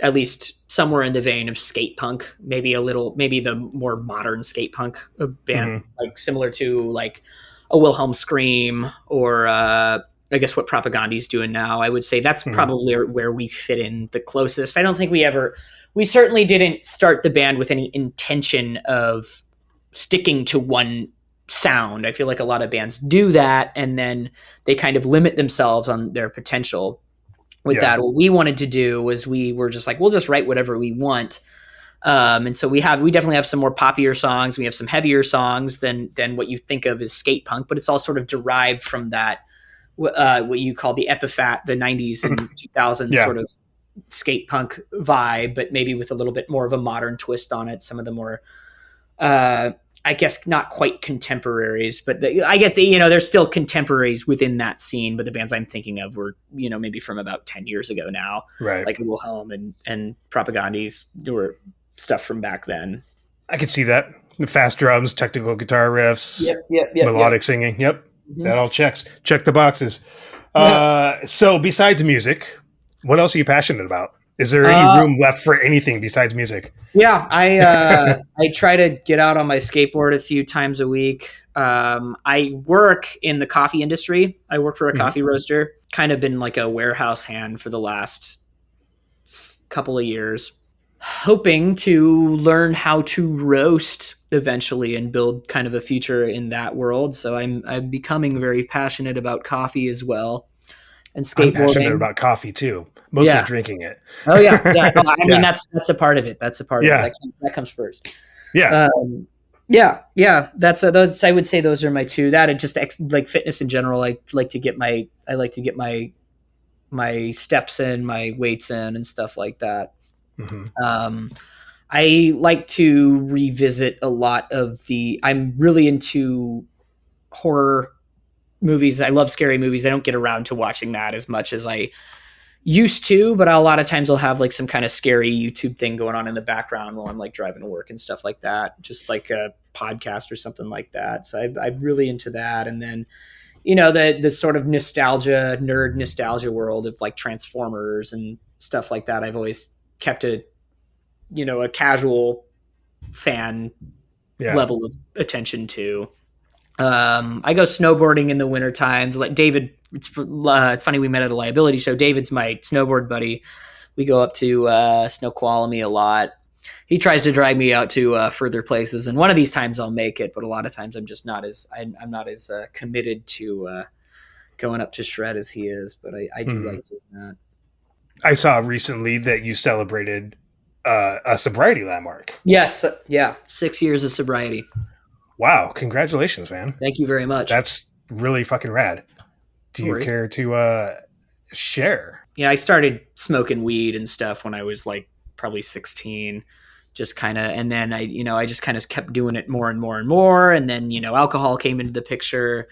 [SPEAKER 1] at least somewhere in the vein of skate punk, maybe the more modern skate punk band, like similar to like a Wilhelm Scream or I guess what Propaganda's doing now. I would say that's probably where we fit in the closest. I don't think we certainly didn't start the band with any intention of sticking to one sound. I feel like a lot of bands do that, and then they kind of limit themselves on their potential with that. What we wanted to do was we were just like, we'll just write whatever we want. And so we definitely have some more poppier songs. We have some heavier songs than what you think of as skate punk, but it's all sort of derived from that, what you call the epiphat, the 90s and 2000s
[SPEAKER 3] Yeah.
[SPEAKER 1] sort of skate punk vibe, but maybe with a little bit more of a modern twist on it. Some of the more, I guess not quite contemporaries, but I guess they're still contemporaries within that scene. But the bands I'm thinking of were, maybe from about 10 years ago now,
[SPEAKER 3] Right.
[SPEAKER 1] like Wilhelm and Propagandis were stuff from back then.
[SPEAKER 3] I could see that. The fast drums, technical guitar riffs, melodic singing. Yep. That all checks. Check the boxes. So besides music, what else are you passionate about? Is there any room left for anything besides music?
[SPEAKER 1] Yeah, I try to get out on my skateboard a few times a week. I work in the coffee industry. I work for a coffee roaster. Kind of been like a warehouse hand for the last couple of years, hoping to learn how to roast eventually and build kind of a future in that world. So I'm becoming very passionate about coffee as well, and skateboarding.
[SPEAKER 3] I'm passionate about coffee too. Mostly drinking it.
[SPEAKER 1] Oh yeah. No, I mean, that's a part of it. That's a part of it. That comes first.
[SPEAKER 3] Yeah.
[SPEAKER 1] That's those. I would say those are my two. That and just like fitness in general. I like to get my steps in, my weights in, and stuff like that. I like to revisit a lot of I'm really into horror movies. I love scary movies. I don't get around to watching that as much as I used to, but a lot of times I'll have like some kind of scary YouTube thing going on in the background while I'm like driving to work and stuff like that, just like a podcast or something like that. So I'm really into that. And then, the sort of nerd nostalgia world of like Transformers and stuff like that. I've always kept a casual fan level of attention to. I go snowboarding in the winter times. Like David, it's funny, we met at a liability show. David's my snowboard buddy. We go up to Snoqualmie a lot. He tries to drag me out to further places, and one of these times I'll make it, but a lot of times I'm just not as I'm not as committed to going up to shred as he is. But I do like doing that.
[SPEAKER 3] I saw recently that you celebrated a sobriety landmark.
[SPEAKER 1] Yes, 6 years of sobriety.
[SPEAKER 3] Wow, congratulations, man.
[SPEAKER 1] Thank you very much.
[SPEAKER 3] That's really fucking rad. Do you care to share?
[SPEAKER 1] Yeah, I started smoking weed and stuff when I was like probably 16, just kind of, and then I just kind of kept doing it more and more and more. And then, alcohol came into the picture,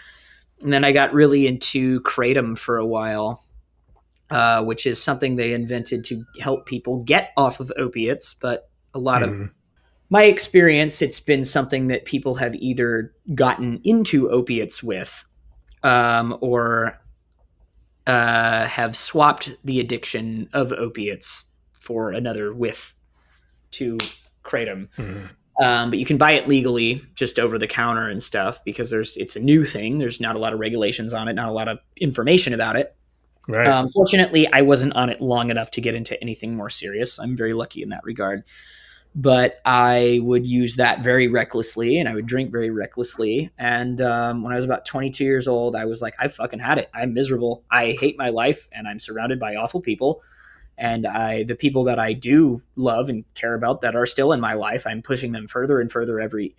[SPEAKER 1] and then I got really into kratom for a while, which is something they invented to help people get off of opiates. But a lot of my experience, it's been something that people have either gotten into opiates with, or have swapped the addiction of opiates for another whiff to kratom. But you can buy it legally just over the counter and stuff because it's a new thing. There's not a lot of regulations on it, not a lot of information about it.
[SPEAKER 3] Right.
[SPEAKER 1] Fortunately, I wasn't on it long enough to get into anything more serious. I'm very lucky in that regard. But I would use that very recklessly, and I would drink very recklessly. And when I was about 22 years old, I was like, I fucking had it. I'm miserable. I hate my life, and I'm surrounded by awful people. And the people that I do love and care about that are still in my life, I'm pushing them further and further every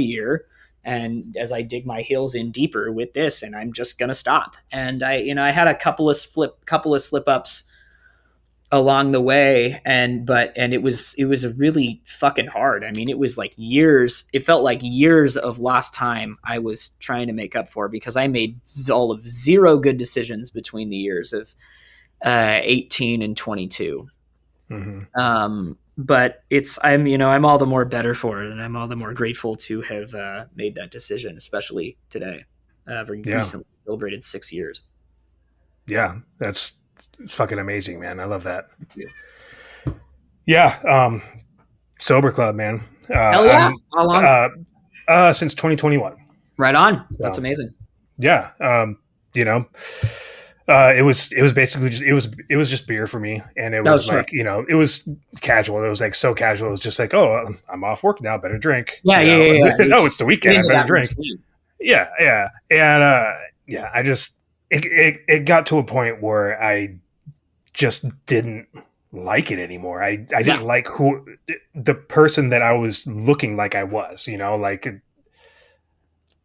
[SPEAKER 1] year. And as I dig my heels in deeper with this, and I'm just gonna stop. And I had a couple of slip ups along the way, and it was really fucking hard. I mean, it was like years. It felt like years of lost time I was trying to make up for because I made all of zero good decisions between the years of 18 and 22. But I'm all the more better for it, and I'm all the more grateful to have made that decision, especially today. Recently celebrated 6 years.
[SPEAKER 3] Yeah, that's fucking amazing, man. I love that. Yeah, sober club, man.
[SPEAKER 1] Hell yeah! How long?
[SPEAKER 3] Since 2021.
[SPEAKER 1] Right on. That's amazing.
[SPEAKER 3] Yeah, it was basically just it was just beer for me, and it was like it was casual. It was like so casual. It was just like, oh, I'm off work now, better drink.
[SPEAKER 1] Yeah.
[SPEAKER 3] No, it's the weekend. I better drink. Yeah, and I just it got to a point where I just didn't like it anymore. I didn't like the person that I was looking like I was, like,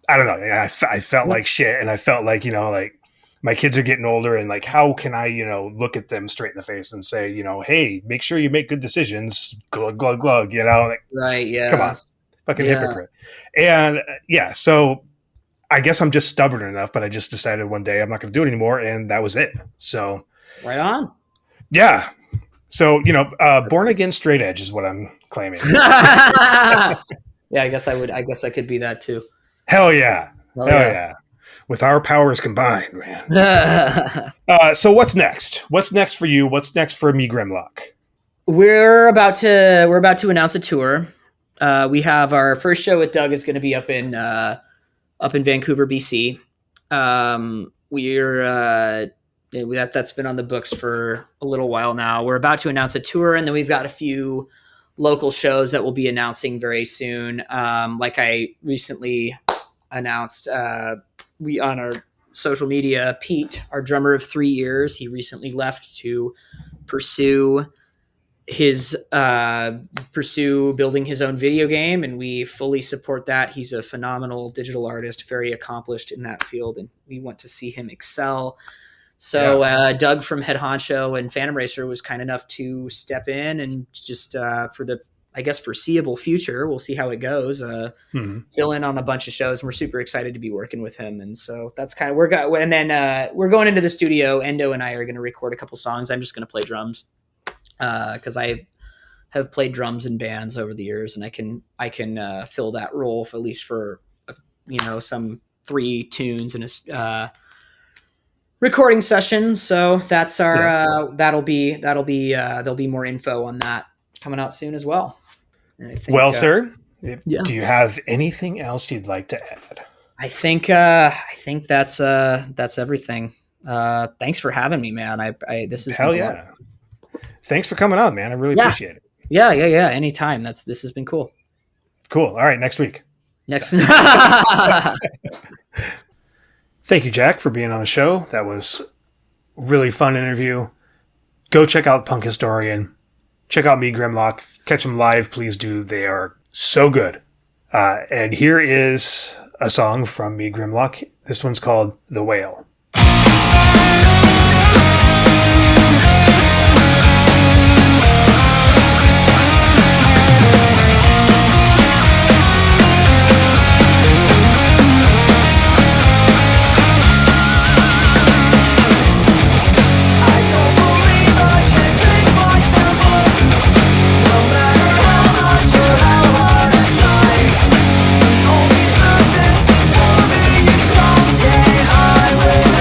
[SPEAKER 3] I don't know. I felt like shit, and I felt like, like my kids are getting older, and like, how can I, look at them straight in the face and say, hey, make sure you make good decisions, glug, glug, glug, like,
[SPEAKER 1] Right. Yeah.
[SPEAKER 3] come on, fucking
[SPEAKER 1] Yeah.
[SPEAKER 3] hypocrite. And so I guess I'm just stubborn enough, but I just decided one day I'm not going to do it anymore, and that was it. So
[SPEAKER 1] Right on.
[SPEAKER 3] yeah. So, born again straight edge is what I'm claiming.
[SPEAKER 1] Yeah, I guess I could be that too.
[SPEAKER 3] Hell yeah.
[SPEAKER 1] Hell
[SPEAKER 3] Hell
[SPEAKER 1] yeah.
[SPEAKER 3] yeah. With our powers combined, man. So what's next? What's next for you? What's next for Me Grimlock?
[SPEAKER 1] We're about to announce a tour. We have our first show with Doug is going to be up in Vancouver, BC. That's been on the books for a little while now. We're about to announce a tour, and then we've got a few local shows that we'll be announcing very soon. Like I recently announced, we on our social media, Pete, our drummer of 3 years, he recently left to pursue building his own video game, and we fully support that. He's a phenomenal digital artist, very accomplished in that field, and we want to see him excel. So Doug from Head Honcho and Phantom Racer was kind enough to step in and just for the, I guess, foreseeable future, we'll see how it goes, fill in on a bunch of shows, and we're super excited to be working with him. And so that's kind of, we're going into the studio. Endo and I are going to record a couple songs. I'm just going to play drums because I have played drums in bands over the years, and I can fill that role for, at least for some 3 tunes in a recording session. So that's our there'll be more info on that coming out soon as well. And I think,
[SPEAKER 3] sir, do you have anything else you'd like to add?
[SPEAKER 1] I think that's everything. Thanks for having me, man. This is
[SPEAKER 3] hell yeah. Thanks for coming on, man. I really appreciate it.
[SPEAKER 1] Yeah. Anytime. This has been cool.
[SPEAKER 3] Cool. All right, next week. Thank you, Jack, for being on the show. That was a really fun interview. Go check out Punk Historian. Check out Me Grimlock. Catch them live. Please do. They are so good. And here is a song from Me Grimlock. This one's called The Whale.
[SPEAKER 5] Someday I will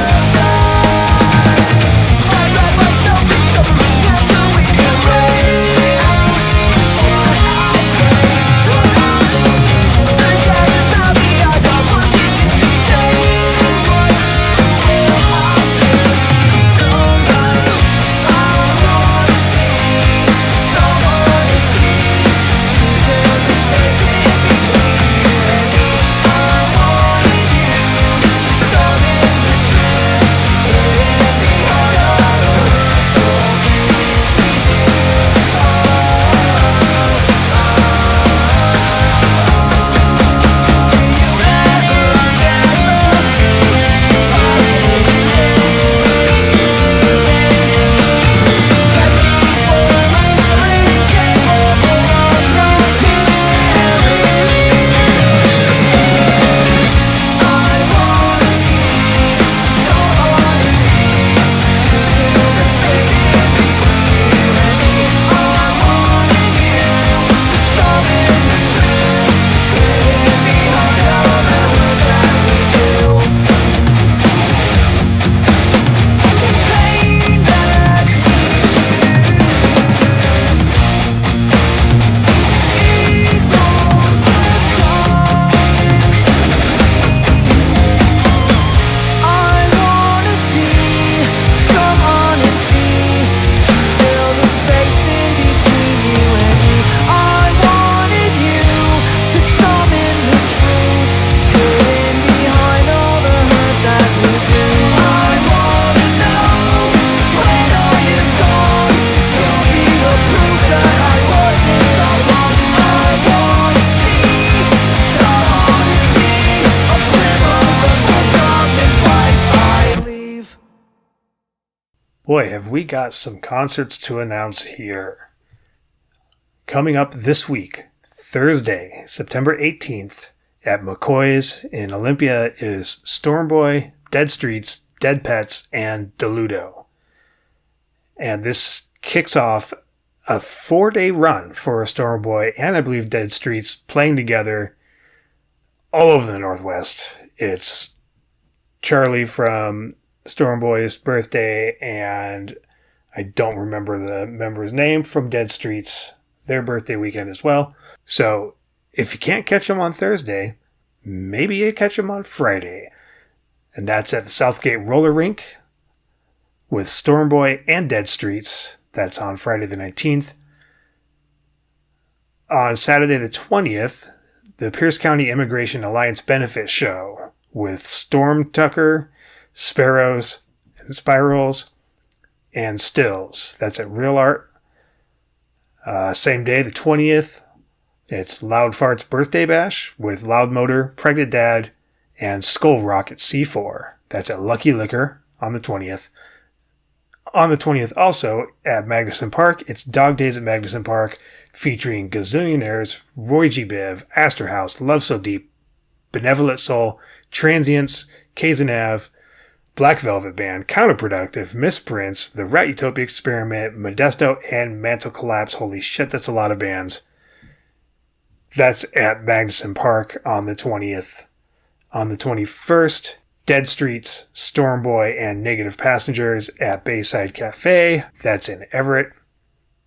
[SPEAKER 3] Boy, have we got some concerts to announce here. Coming up this week, Thursday, September 18th, at McCoy's in Olympia is Stormboy, Dead Streets, Dead Pets, and Deludo. And this kicks off a 4-day run for Stormboy and I believe Dead Streets playing together all over the Northwest. It's Charlie from Stormboy's birthday, and I don't remember the member's name from Dead Streets, their birthday weekend as well. So if you can't catch them on Thursday, maybe you catch them on Friday. And that's at the Southgate Roller Rink with Stormboy and Dead Streets. That's on Friday the 19th. On Saturday the 20th, the Pierce County Immigration Alliance Benefit Show with Storm Tucker, Sparrows, and Spirals, and Stills. That's at Real Art. Same day, the 20th, it's Loud Fart's Birthday Bash with Loud Motor, Pregnant Dad, and Skull Rock at C4. That's at Lucky Liquor on the 20th. On the 20th, also at Magnuson Park, it's Dog Days at Magnuson Park, featuring Gazillionaires, Roy G. Biv, Astor House, Love So Deep, Benevolent Soul, Transients, Kazan Ave, Black Velvet Band, Counterproductive, Misprints, The Rat Utopia Experiment, Modesto, and Mantle Collapse. Holy shit, that's a lot of bands. That's at Magnuson Park on the 20th. On the 21st, Dead Streets, Stormboy, and Negative Passengers at Bayside Cafe. That's in Everett.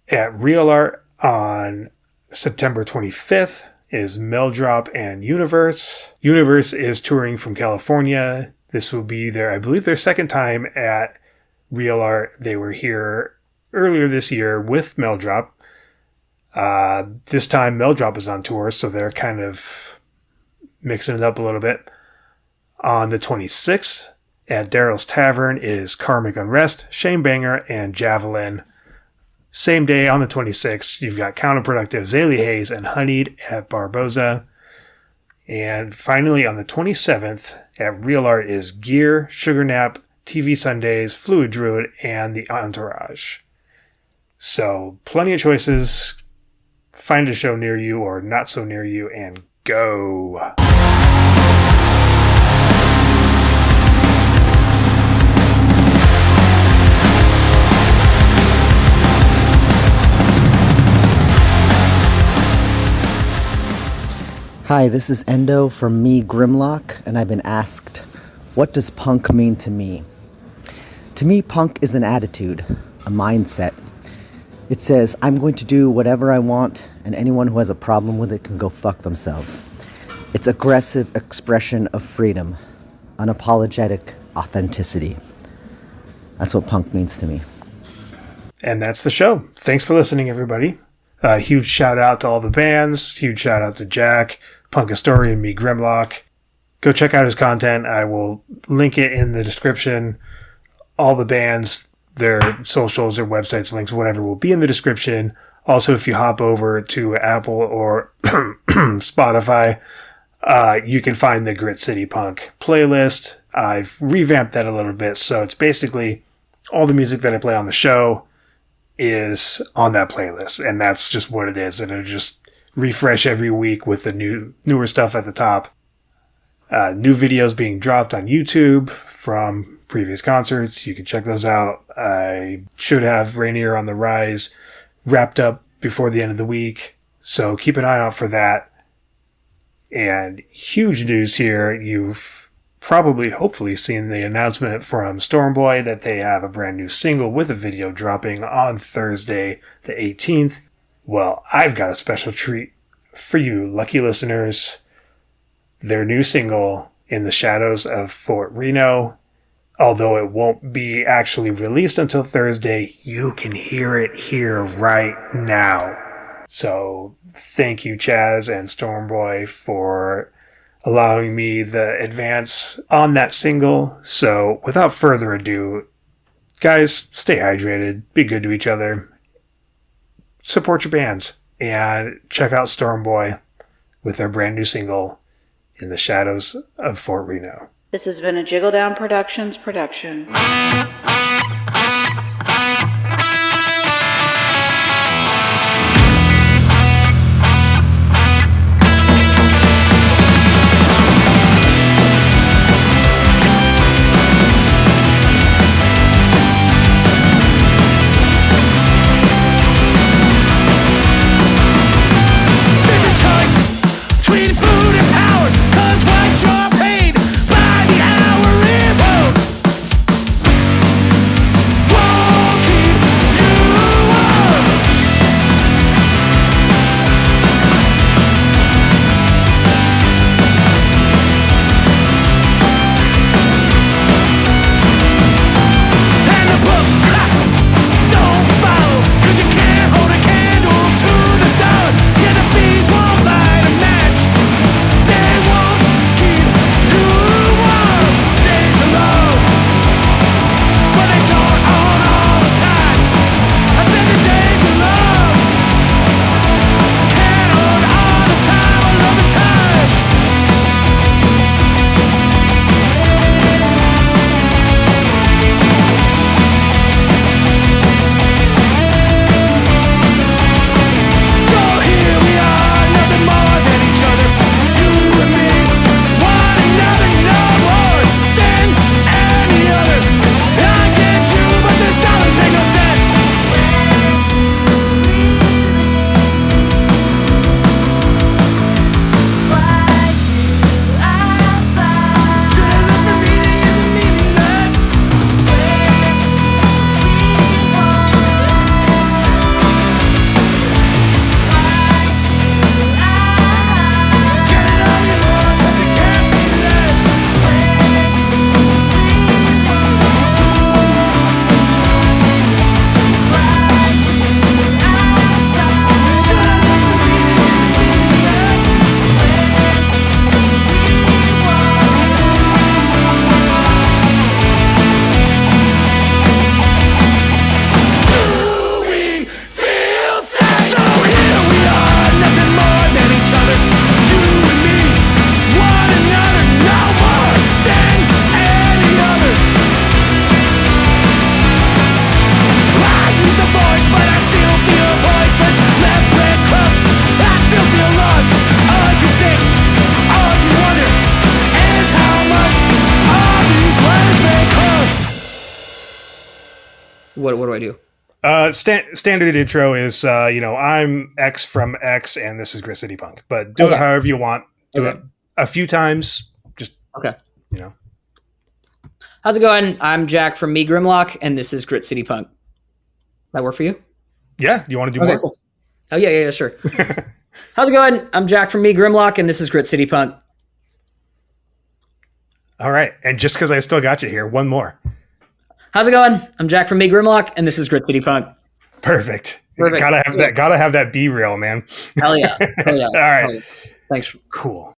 [SPEAKER 3] At Real Art on September 25th is Meldrop and Universe. Universe is touring from California. This will be I believe their second time at Real Art. They were here earlier this year with Meldrop. This time Meldrop is on tour, so they're kind of mixing it up a little bit. On the 26th, at Daryl's Tavern is Karmic Unrest, Shane Banger, and Javelin. Same day on the 26th, you've got Counterproductive, Zailee, Haze, and Honeyed at Barboza. And finally, on the 27th, at Real Art is Gear, Sugar Nap, TV Sundays, Fluid Druid, and The Entourage. So, plenty of choices. Find a show near you or not so near you and go.
[SPEAKER 7] Hi, this is Endo from Me Grimlock, and I've been asked, what does punk mean to me? To me, punk is an attitude, a mindset. It says, I'm going to do whatever I want, and anyone who has a problem with it can go fuck themselves. It's aggressive expression of freedom, unapologetic authenticity. That's what punk means to me.
[SPEAKER 3] And that's the show. Thanks for listening, everybody. Huge shout out to all the bands. Huge shout out to Jack, Punk Historian, Me Grimlock. Go check out his content. I will link it in the description. All the bands, their socials, their websites, links, whatever will be in the description. Also, if you hop over to Apple or Spotify, you can find the Grit City Punk playlist. I've revamped that a little bit. So it's basically all the music that I play on the show is on that playlist, and that's just what it is. And it'll just refresh every week with the newer stuff at the top. New videos being dropped on YouTube from previous concerts. You can check those out. I should have Rainier on the Rise wrapped up before the end of the week, so keep an eye out for that. And huge news here. You've probably, hopefully, seen the announcement from Stormboy that they have a brand new single with a video dropping on Thursday, the 18th. Well, I've got a special treat for you, lucky listeners. Their new single, In the Shadows of Fort Reno, although it won't be actually released until Thursday, you can hear it here right now. So, thank you, Chaz and Stormboy, for allowing me the advance on that single. So, without further ado, guys, stay hydrated, be good to each other, support your bands, and check out Stormboy with their brand new single, In the Shadows of Fort Reno.
[SPEAKER 2] This has been a Jiggle Down Productions production.
[SPEAKER 1] What do I do?
[SPEAKER 3] Standard intro is, I'm X from X, and this is Grit City Punk. But do it
[SPEAKER 1] Okay.
[SPEAKER 3] however you want. Do
[SPEAKER 1] Okay.
[SPEAKER 3] it a few times. Just,
[SPEAKER 1] Okay.
[SPEAKER 3] How's
[SPEAKER 1] it going? I'm Jack from Me Grimlock, and this is Grit City Punk. That work for you?
[SPEAKER 3] Yeah. You want to do more?
[SPEAKER 1] Cool. Oh, yeah, sure. How's it going? I'm Jack from Me Grimlock, and this is Grit City Punk.
[SPEAKER 3] All right. And just because I still got you here, one more.
[SPEAKER 1] How's it going? I'm Jack from Me Grimlock, and this is Grit City Punk.
[SPEAKER 3] Perfect.
[SPEAKER 1] Perfect.
[SPEAKER 3] Gotta have that. Gotta have that B reel, man.
[SPEAKER 1] Hell yeah.
[SPEAKER 3] All right.
[SPEAKER 1] Hell yeah. Thanks.
[SPEAKER 3] Cool.